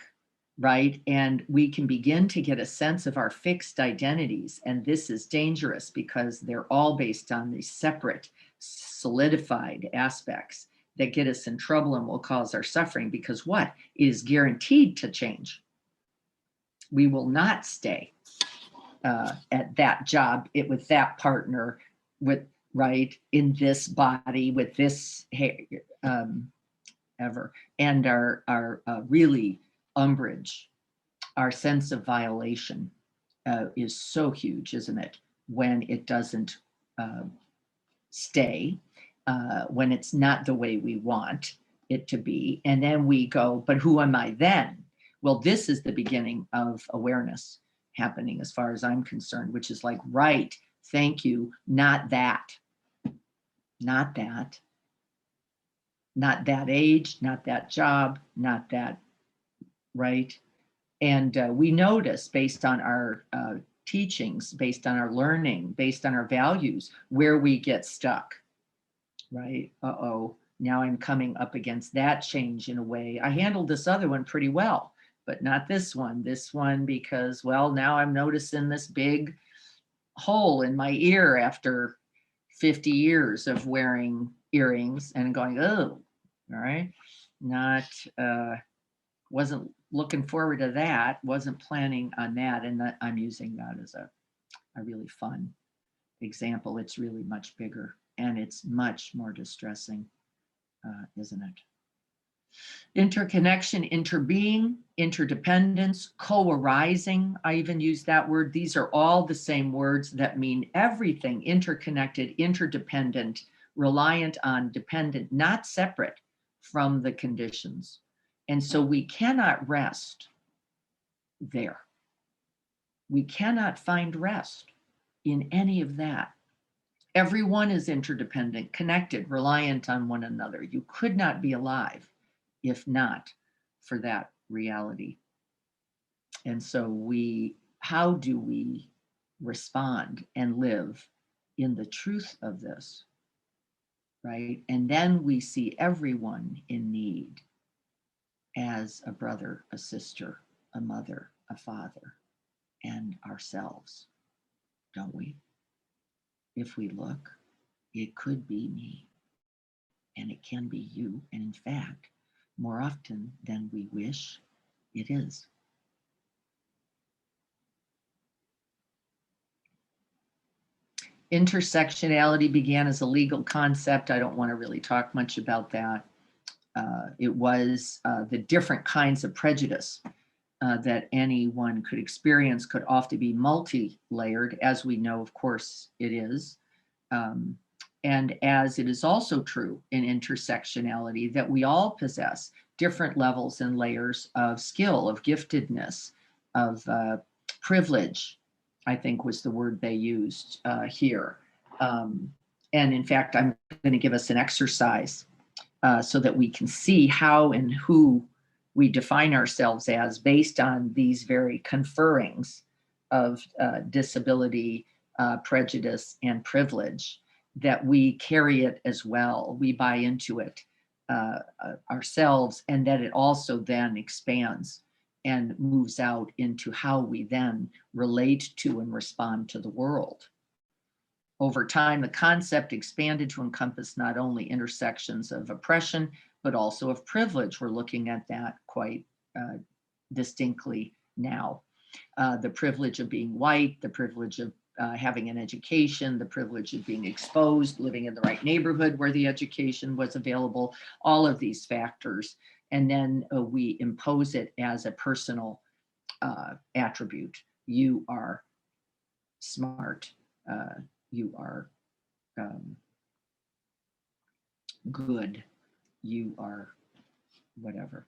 right? And we can begin to get a sense of our fixed identities. And this is dangerous because they're all based on these separate, solidified aspects that get us in trouble and will cause our suffering, because what? It is guaranteed to change. We will not stay at that job, with that partner, with, right, in this body, with this hair, ever. And our really umbrage, our sense of violation is so huge, isn't it? When it doesn't stay, when it's not the way we want it to be. And then we go, but who am I then? Well, this is the beginning of awareness happening, as far as I'm concerned, which is like, right, thank you, not that, not that, not that age, not that job, not that, right? And we notice, based on our teachings, based on our learning, based on our values, where we get stuck, right? Uh-oh, now I'm coming up against that change in a way. I handled this other one pretty well, but not this one. This one, because, well, now I'm noticing this big hole in my ear after 50 years of wearing earrings, and going, oh, all right, not, wasn't looking forward to that, wasn't planning on that. And that, I'm using that as a really fun example. It's really much bigger and it's much more distressing, isn't it? Interconnection, interbeing, interdependence, co-arising. I even use that word. These are all the same words that mean everything: interconnected, interdependent, reliant on, dependent, not separate from the conditions. And so we cannot rest there. We cannot find rest in any of that. Everyone is interdependent, connected, reliant on one another. You could not be alive if not for that reality. And so how do we respond and live in the truth of this, right? And then we see everyone in need as a brother, a sister, a mother, a father and ourselves, don't we? If we look, it could be me, and it can be you. And in fact, more often than we wish, it is. Intersectionality began as a legal concept. I don't want to really talk much about that. It was the different kinds of prejudice that anyone could experience could often be multi-layered, as we know, of course, it is. And as it is also true in intersectionality that we all possess different levels and layers of skill, of giftedness, of privilege, I think was the word they used here. And in fact, I'm going to give us an exercise so that we can see how and who we define ourselves as based on these very conferrings of disability, prejudice, and privilege, that we carry it as well. We buy into it ourselves, and that it also then expands and moves out into how we then relate to and respond to the world. Over time, the concept expanded to encompass not only intersections of oppression, but also of privilege. We're looking at that quite distinctly now. The privilege of being white, the privilege of having an education, the privilege of being exposed, living in the right neighborhood where the education was available, all of these factors. And then we impose it as a personal attribute. You are smart. You are good. You are whatever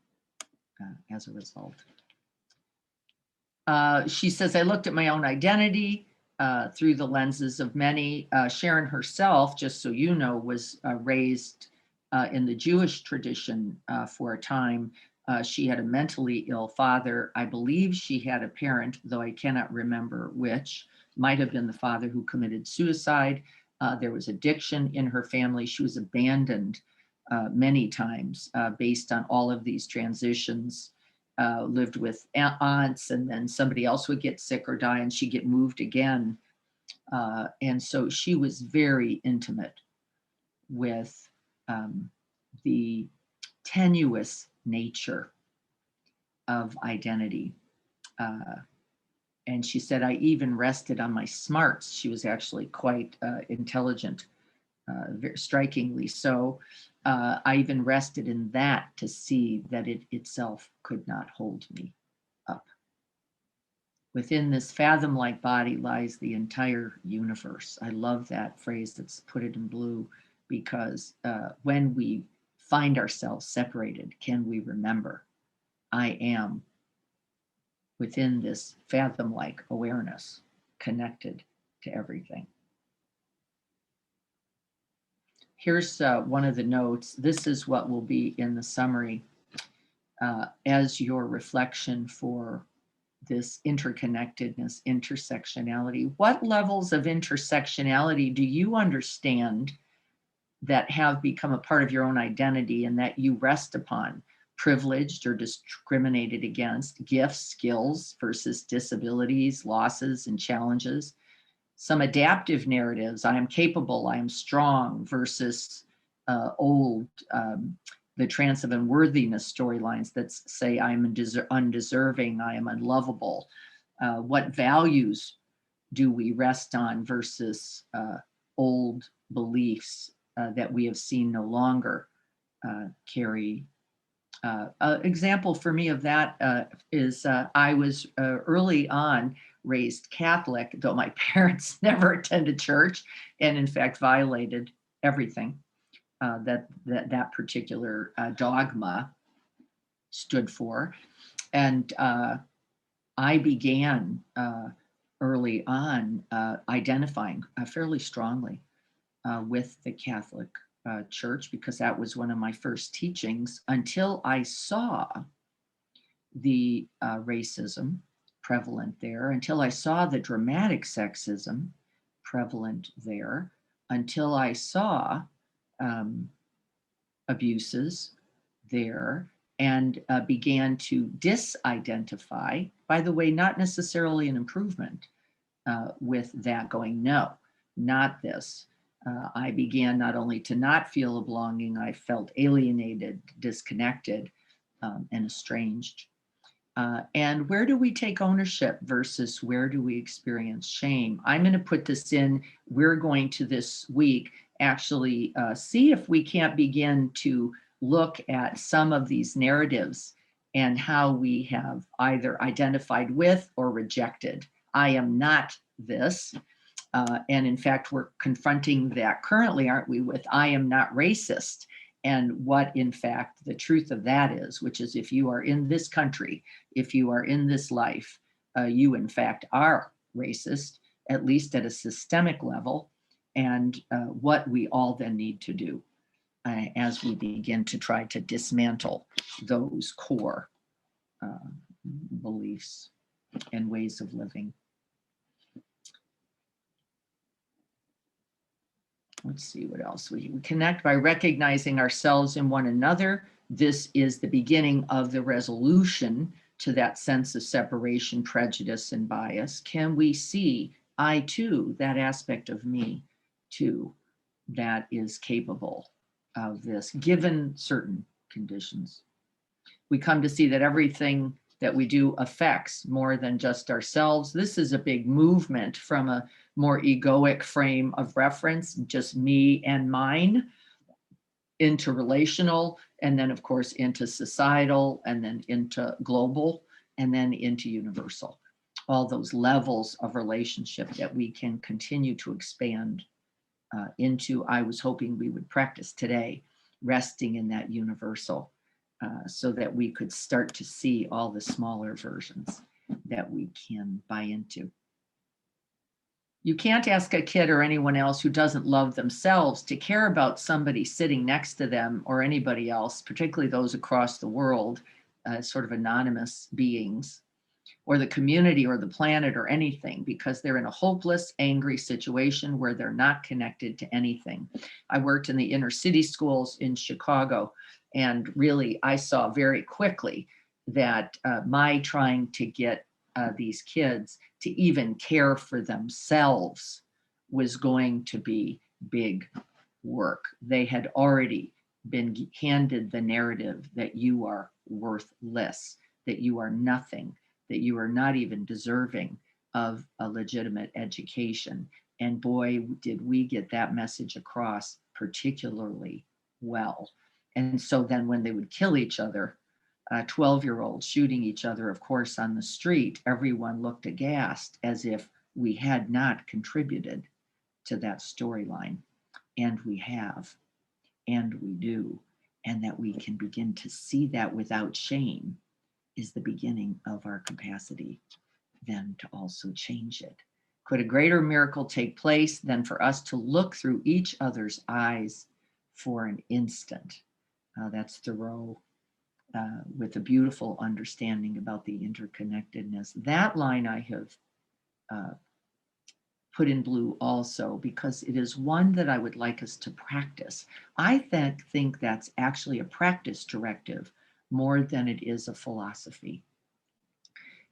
as a result. She says, I looked at my own identity through the lenses of many. Sharon herself, just so you know, was raised in the Jewish tradition for a time. She had a mentally ill father. I believe she had a parent, though I cannot remember which, might have been the father who committed suicide. There was addiction in her family. She was abandoned many times based on all of these transitions. Lived with aunts, and then somebody else would get sick or die and she'd get moved again. And so she was very intimate with the tenuous nature of identity. And she said, I even rested on my smarts. She was actually quite intelligent, very strikingly so. I even rested in that to see that it itself could not hold me up. Within this fathom-like body lies the entire universe. I love that phrase that's put it in blue, because when we find ourselves separated, can we remember, I am within this fathom-like awareness, connected to everything. Here's one of the notes. This is what will be in the summary as your reflection for this interconnectedness, intersectionality. What levels of intersectionality do you understand that have become a part of your own identity and that you rest upon? Privileged or discriminated against, gifts, skills versus disabilities, losses and challenges. Some adaptive narratives, I am capable, I am strong, versus old, the trance of unworthiness storylines that say I am undeserving, I am unlovable. What values do we rest on versus old beliefs that we have seen no longer carry? Example for me of that is I was early on raised Catholic, though my parents never attended church, and in fact violated everything that particular dogma stood for. And I began early on identifying fairly strongly with the Catholic Church, because that was one of my first teachings, until I saw the racism prevalent there, until I saw the dramatic sexism prevalent there, until I saw abuses there, and began to disidentify, by the way, not necessarily an improvement, with that, going, no, not this. I began not only to not feel a belonging, I felt alienated, disconnected, and estranged. And where do we take ownership versus where do we experience shame? I'm going to put this in. We're going to this week actually see if we can't begin to look at some of these narratives and how we have either identified with or rejected. I am not this. And in fact, we're confronting that currently, aren't we, with I am not racist. And what, in fact, the truth of that is, which is if you are in this country, if you are in this life, you, in fact, are racist, at least at a systemic level, and what we all then need to do as we begin to try to dismantle those core beliefs and ways of living. Let's see what else. We connect by recognizing ourselves in one another. This is the beginning of the resolution to that sense of separation, prejudice, and bias. Can we see, I too, that aspect of me too, that is capable of this, given certain conditions? We come to see that everything that we do affects more than just ourselves. This is a big movement from a more egoic frame of reference, just me and mine, into relational, and then of course into societal, and then into global, and then into universal. All those levels of relationship that we can continue to expand into. I was hoping we would practice today, resting in that universal, so that we could start to see all the smaller versions that we can buy into. You can't ask a kid or anyone else who doesn't love themselves to care about somebody sitting next to them or anybody else, particularly those across the world, sort of anonymous beings, or the community or the planet or anything, because they're in a hopeless, angry situation where they're not connected to anything. I worked in the inner city schools in Chicago, and really I saw very quickly that my trying to get these kids to even care for themselves was going to be big work. They had already been handed the narrative that you are worthless, that you are nothing, that you are not even deserving of a legitimate education. And boy, did we get that message across particularly well. And so then when they would kill each other, 12-year-olds shooting each other, of course, on the street, everyone looked aghast as if we had not contributed to that storyline. And we have, and we do, and that we can begin to see that without shame is the beginning of our capacity then to also change it. Could a greater miracle take place than for us to look through each other's eyes for an instant? That's Thoreau with a beautiful understanding about the interconnectedness. That line I have put in blue also because it is one that I would like us to practice. I think that's actually a practice directive more than it is a philosophy.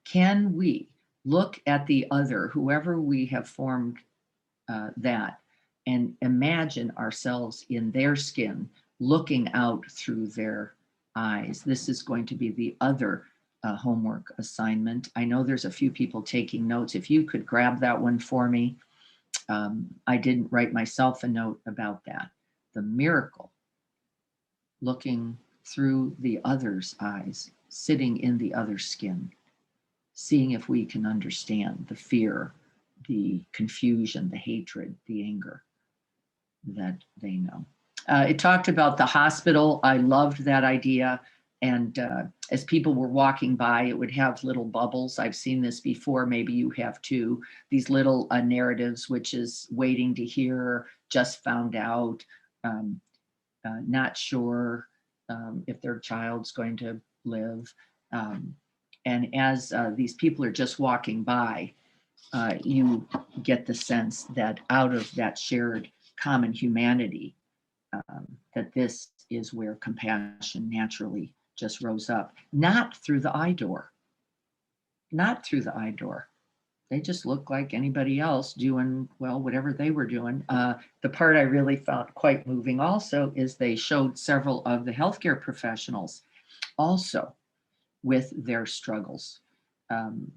Can we look at the other, whoever we have formed that, and imagine ourselves in their skin, looking out through their eyes? This is going to be the other homework assignment. I know there's a few people taking notes. If you could grab that one for me. I didn't write myself a note about that. The miracle, looking through the other's eyes, sitting in the other's skin, seeing if we can understand the fear, the confusion, the hatred, the anger that they know. It talked about the hospital. I loved that idea. And as people were walking by, it would have little bubbles. I've seen this before. Maybe you have too. These little narratives, which is waiting to hear, just found out, not sure if their child's going to live. And as these people are just walking by, you get the sense that out of that shared common humanity, that this is where compassion naturally just rose up, not through the eye door, not through the eye door. They just looked like anybody else doing, well, whatever they were doing. The part I really found quite moving also is they showed several of the healthcare professionals also with their struggles,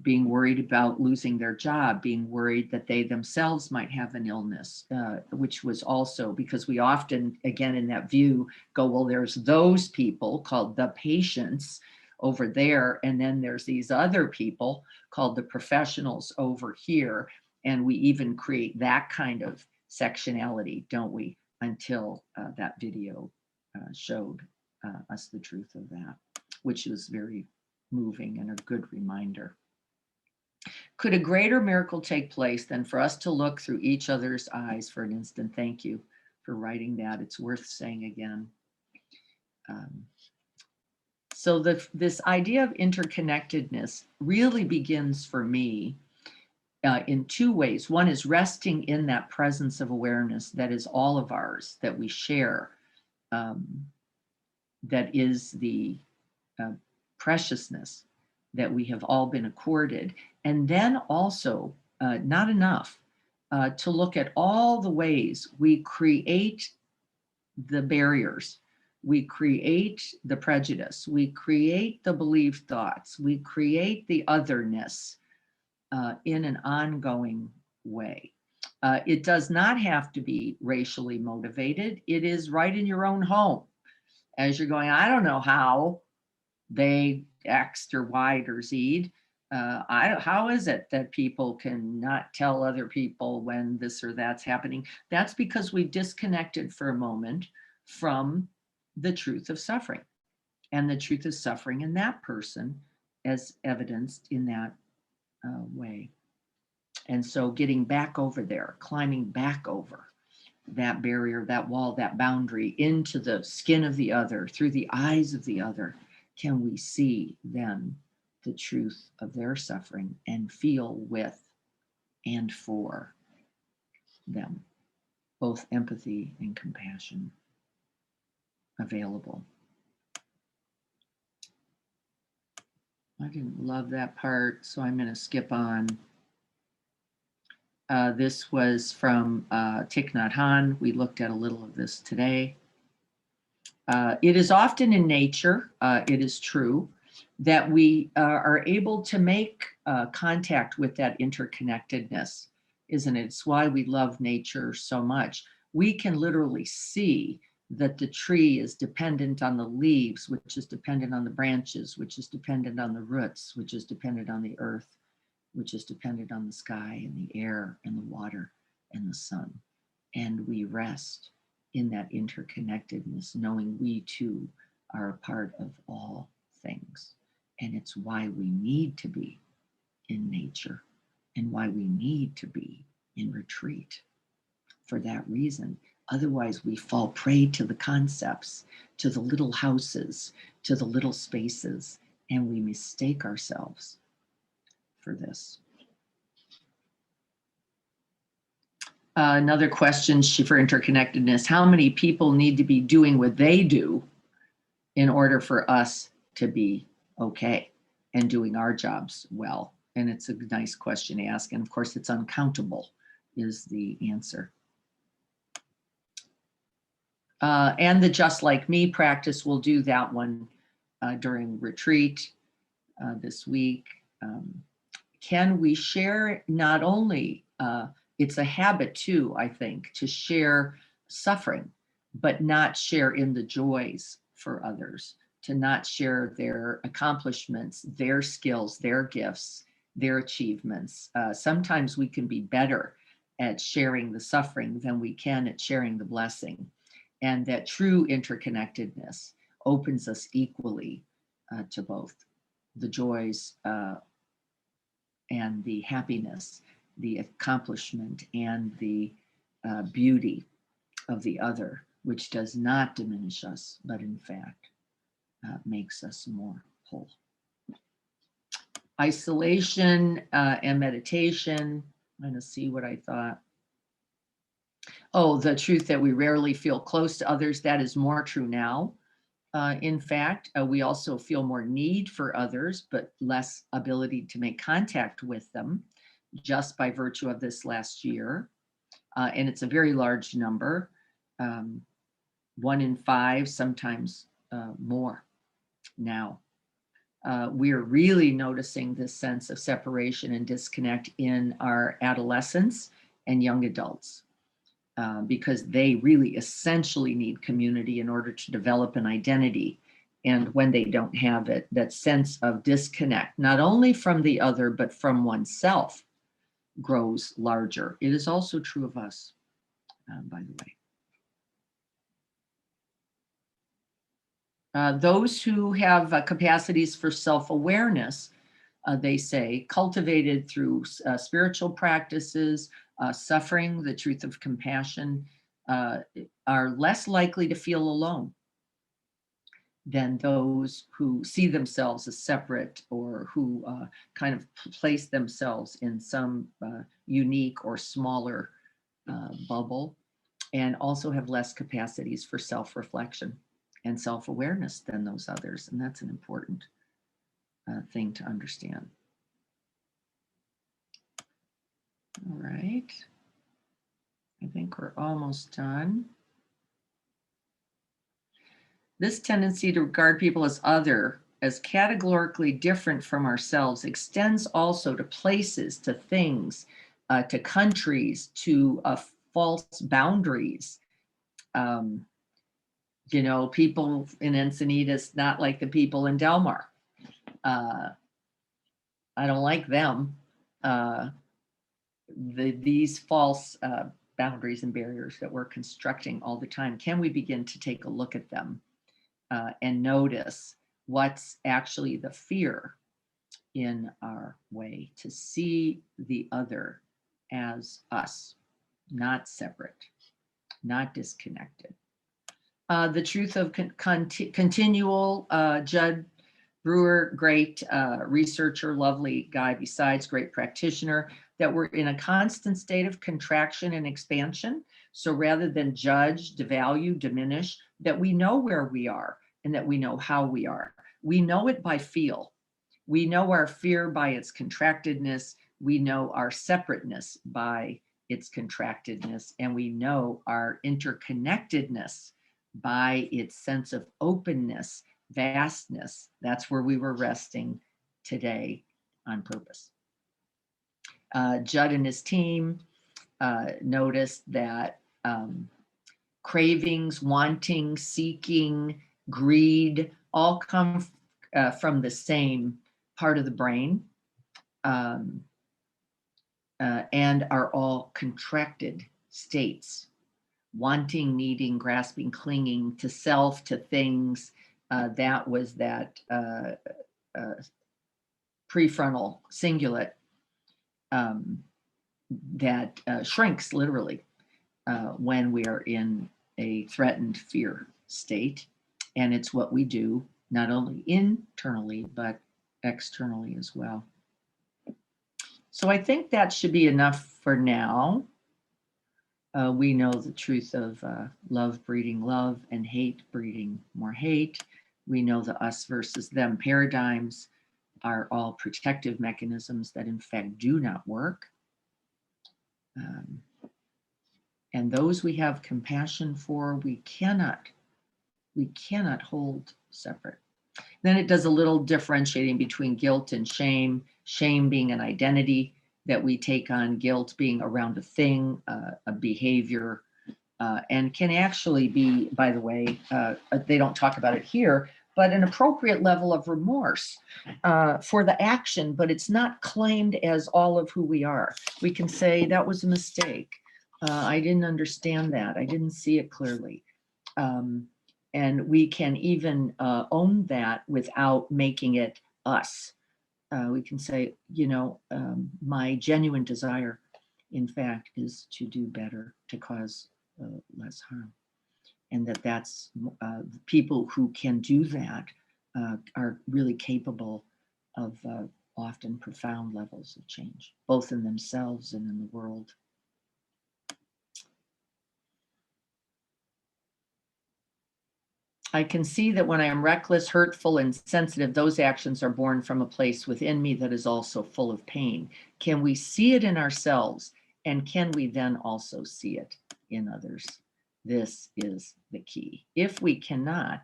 being worried about losing their job, being worried that they themselves might have an illness, which was also because we often, again, in that view, go, well, there's those people called the patients over there, and then there's these other people called the professionals over here. And we even create that kind of sectionality, don't we, until that video showed us the truth of that, which was very moving and a good reminder. Could a greater miracle take place than for us to look through each other's eyes for an instant? Thank you for writing that. It's worth saying again. So this idea of interconnectedness really begins for me in two ways. One is resting in that presence of awareness that is all of ours, that we share, that is the preciousness that we have all been accorded. And then also, not enough, to look at all the ways we create the barriers, we create the prejudice, we create the believed thoughts, we create the otherness in an ongoing way. It does not have to be racially motivated. It is right in your own home. As you're going, I don't know how they X'd or Y'd or Z'd. How is it that people can not tell other people when this or that's happening? That's because we disconnected for a moment from the truth of suffering, and the truth of suffering in that person as evidenced in that way. And so getting back over there, climbing back over that barrier, that wall, that boundary into the skin of the other, through the eyes of the other, can we see then the truth of their suffering and feel with and for them, both empathy and compassion available. I didn't love that part, so I'm going to skip on. This was from Thich Nhat Hanh. We looked at a little of this today. It is often in nature, it is true, that we are able to make contact with that interconnectedness, isn't it? It's why we love nature so much. We can literally see that the tree is dependent on the leaves, which is dependent on the branches, which is dependent on the roots, which is dependent on the earth, which is dependent on the sky and the air and the water and the sun. And we rest in that interconnectedness, knowing we too are a part of all things. And it's why we need to be in nature and why we need to be in retreat for that reason. Otherwise, we fall prey to the concepts, to the little houses, to the little spaces, and we mistake ourselves for this. Another question for interconnectedness: how many people need to be doing what they do in order for us to be okay and doing our jobs well? And it's a nice question to ask. And of course, it's uncountable is the answer. And the Just Like Me practice, we'll do that one during retreat this week. Can we share not only, it's a habit too, I think, to share suffering, but not share in the joys for others, to not share their accomplishments, their skills, their gifts, their achievements. Sometimes we can be better at sharing the suffering than we can at sharing the blessing. And that true interconnectedness opens us equally to both the joys and the happiness, the accomplishment and the beauty of the other, which does not diminish us, but in fact makes us more whole. Isolation and meditation. I'm going to see what I thought. Oh, the truth that we rarely feel close to others, that is more true now In fact, we also feel more need for others, but less ability to make contact with them just by virtue of this last year. And it's a very large number, 1 in 5, sometimes more now. We're really noticing this sense of separation and disconnect in our adolescents and young adults. Because they really essentially need community in order to develop an identity. And when they don't have it, that sense of disconnect, not only from the other, but from oneself, grows larger. It is also true of us, by the way. Those who have capacities for self-awareness, they say, cultivated through spiritual practices, suffering, the truth of compassion, are less likely to feel alone than those who see themselves as separate or who kind of place themselves in some unique or smaller bubble, and also have less capacities for self-reflection and self-awareness than those others. And that's an important thing to understand. All right. I think we're almost done. This tendency to regard people as other, as categorically different from ourselves, extends also to places, to things, to countries, to false boundaries. You know, people in Encinitas, not like the people in Del Mar. I don't like them. These false boundaries and barriers that we're constructing all the time, can we begin to take a look at them and notice what's actually the fear in our way, to see the other as us, not separate, not disconnected. The truth of continual, Judd Brewer, great researcher, lovely guy besides, great practitioner, that we're in a constant state of contraction and expansion. So rather than judge, devalue, diminish, that we know where we are and that we know how we are. We know it by feel. We know our fear by its contractedness. We know our separateness by its contractedness. And we know our interconnectedness by its sense of openness, vastness. That's where we were resting today on purpose. Judd and his team noticed that cravings, wanting, seeking, greed all come from the same part of the brain and are all contracted states. Wanting, needing, grasping, clinging to self, to things, that was that prefrontal cingulate that shrinks literally when we are in a threatened fear state. And it's what we do not only internally, but externally as well. So I think that should be enough for now. We know the truth of love breeding love and hate breeding more hate. We know the us versus them paradigms are all protective mechanisms that in fact do not work. And those we have compassion for, we cannot hold separate. Then it does a little differentiating between guilt and shame, shame being an identity that we take on, guilt being around a thing, a behavior, and can actually be, by the way, they don't talk about it here, but an appropriate level of remorse for the action, but it's not claimed as all of who we are. We can say that was a mistake. I didn't understand that. I didn't see it clearly. And we can even own that without making it us. We can say, you know, my genuine desire, in fact, is to do better, to cause less harm. And that's people who can do that are really capable of often profound levels of change, both in themselves and in the world. I can see that when I am reckless, hurtful, and sensitive, those actions are born from a place within me that is also full of pain. Can we see it in ourselves? And can we then also see it in others? This is the key. If we cannot,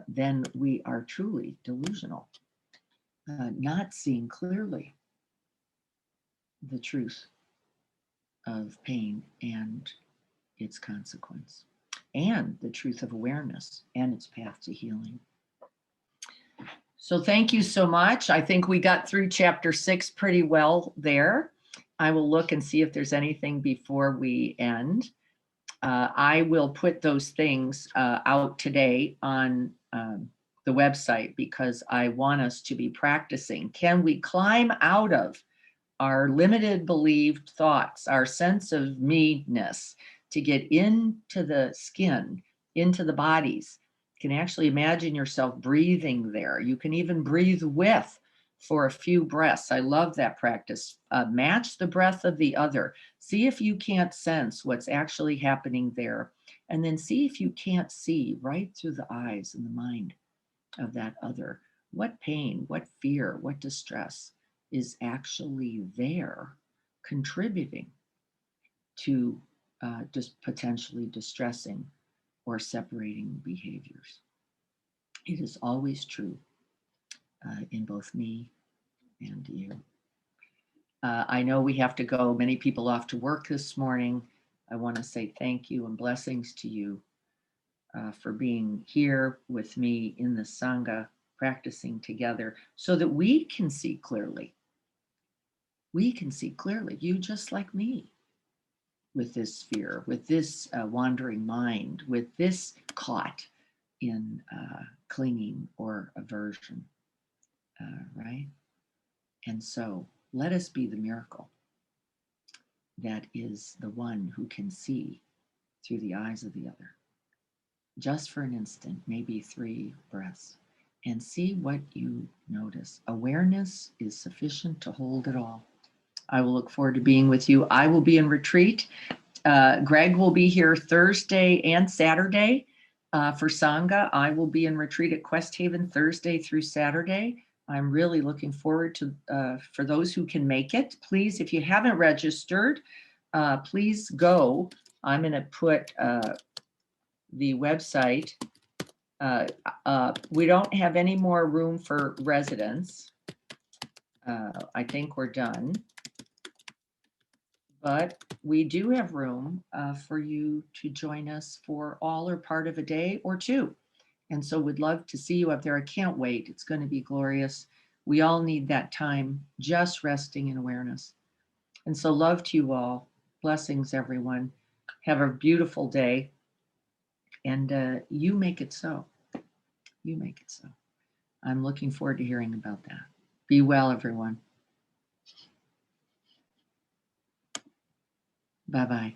then we are truly delusional, not seeing clearly the truth of pain and its consequence, and the truth of awareness and its path to healing. So thank you so much. I think we got through chapter 6 pretty well there. I will look and see if there's anything before we end. I will put those things out today on the website because I want us to be practicing. Can we climb out of our limited believed thoughts, our sense of me-ness, to get into the skin, into the bodies? You can actually imagine yourself breathing there. You can even breathe with for a few breaths. I love that practice. Match the breath of the other. See if you can't sense what's actually happening there. And then see if you can't see right through the eyes and the mind of that other. What pain, what fear, what distress is actually there contributing to just potentially distressing or separating behaviors. It is always true in both me and you. I know we have to go. Many people off to work this morning. I want to say thank you and blessings to you for being here with me in the Sangha, practicing together so that we can see clearly. We can see clearly, you just like me, with this fear, with this wandering mind, with this caught in clinging or aversion, right? And so let us be the miracle that is the one who can see through the eyes of the other, just for an instant, maybe 3 breaths, and see what you notice. Awareness is sufficient to hold it all. I will look forward to being with you. I will be in retreat. Greg will be here Thursday and Saturday for Sangha. I will be in retreat at Quest Haven Thursday through Saturday. I'm really looking forward to, for those who can make it, please, if you haven't registered, please go. I'm going to put the website. We don't have any more room for residents. I think we're done. But we do have room for you to join us for all or part of a day or 2. And so we'd love to see you up there. I can't wait. It's going to be glorious. We all need that time just resting in awareness. And so love to you all. Blessings, everyone. Have a beautiful day. And you make it so. You make it so. I'm looking forward to hearing about that. Be well, everyone. Bye-bye.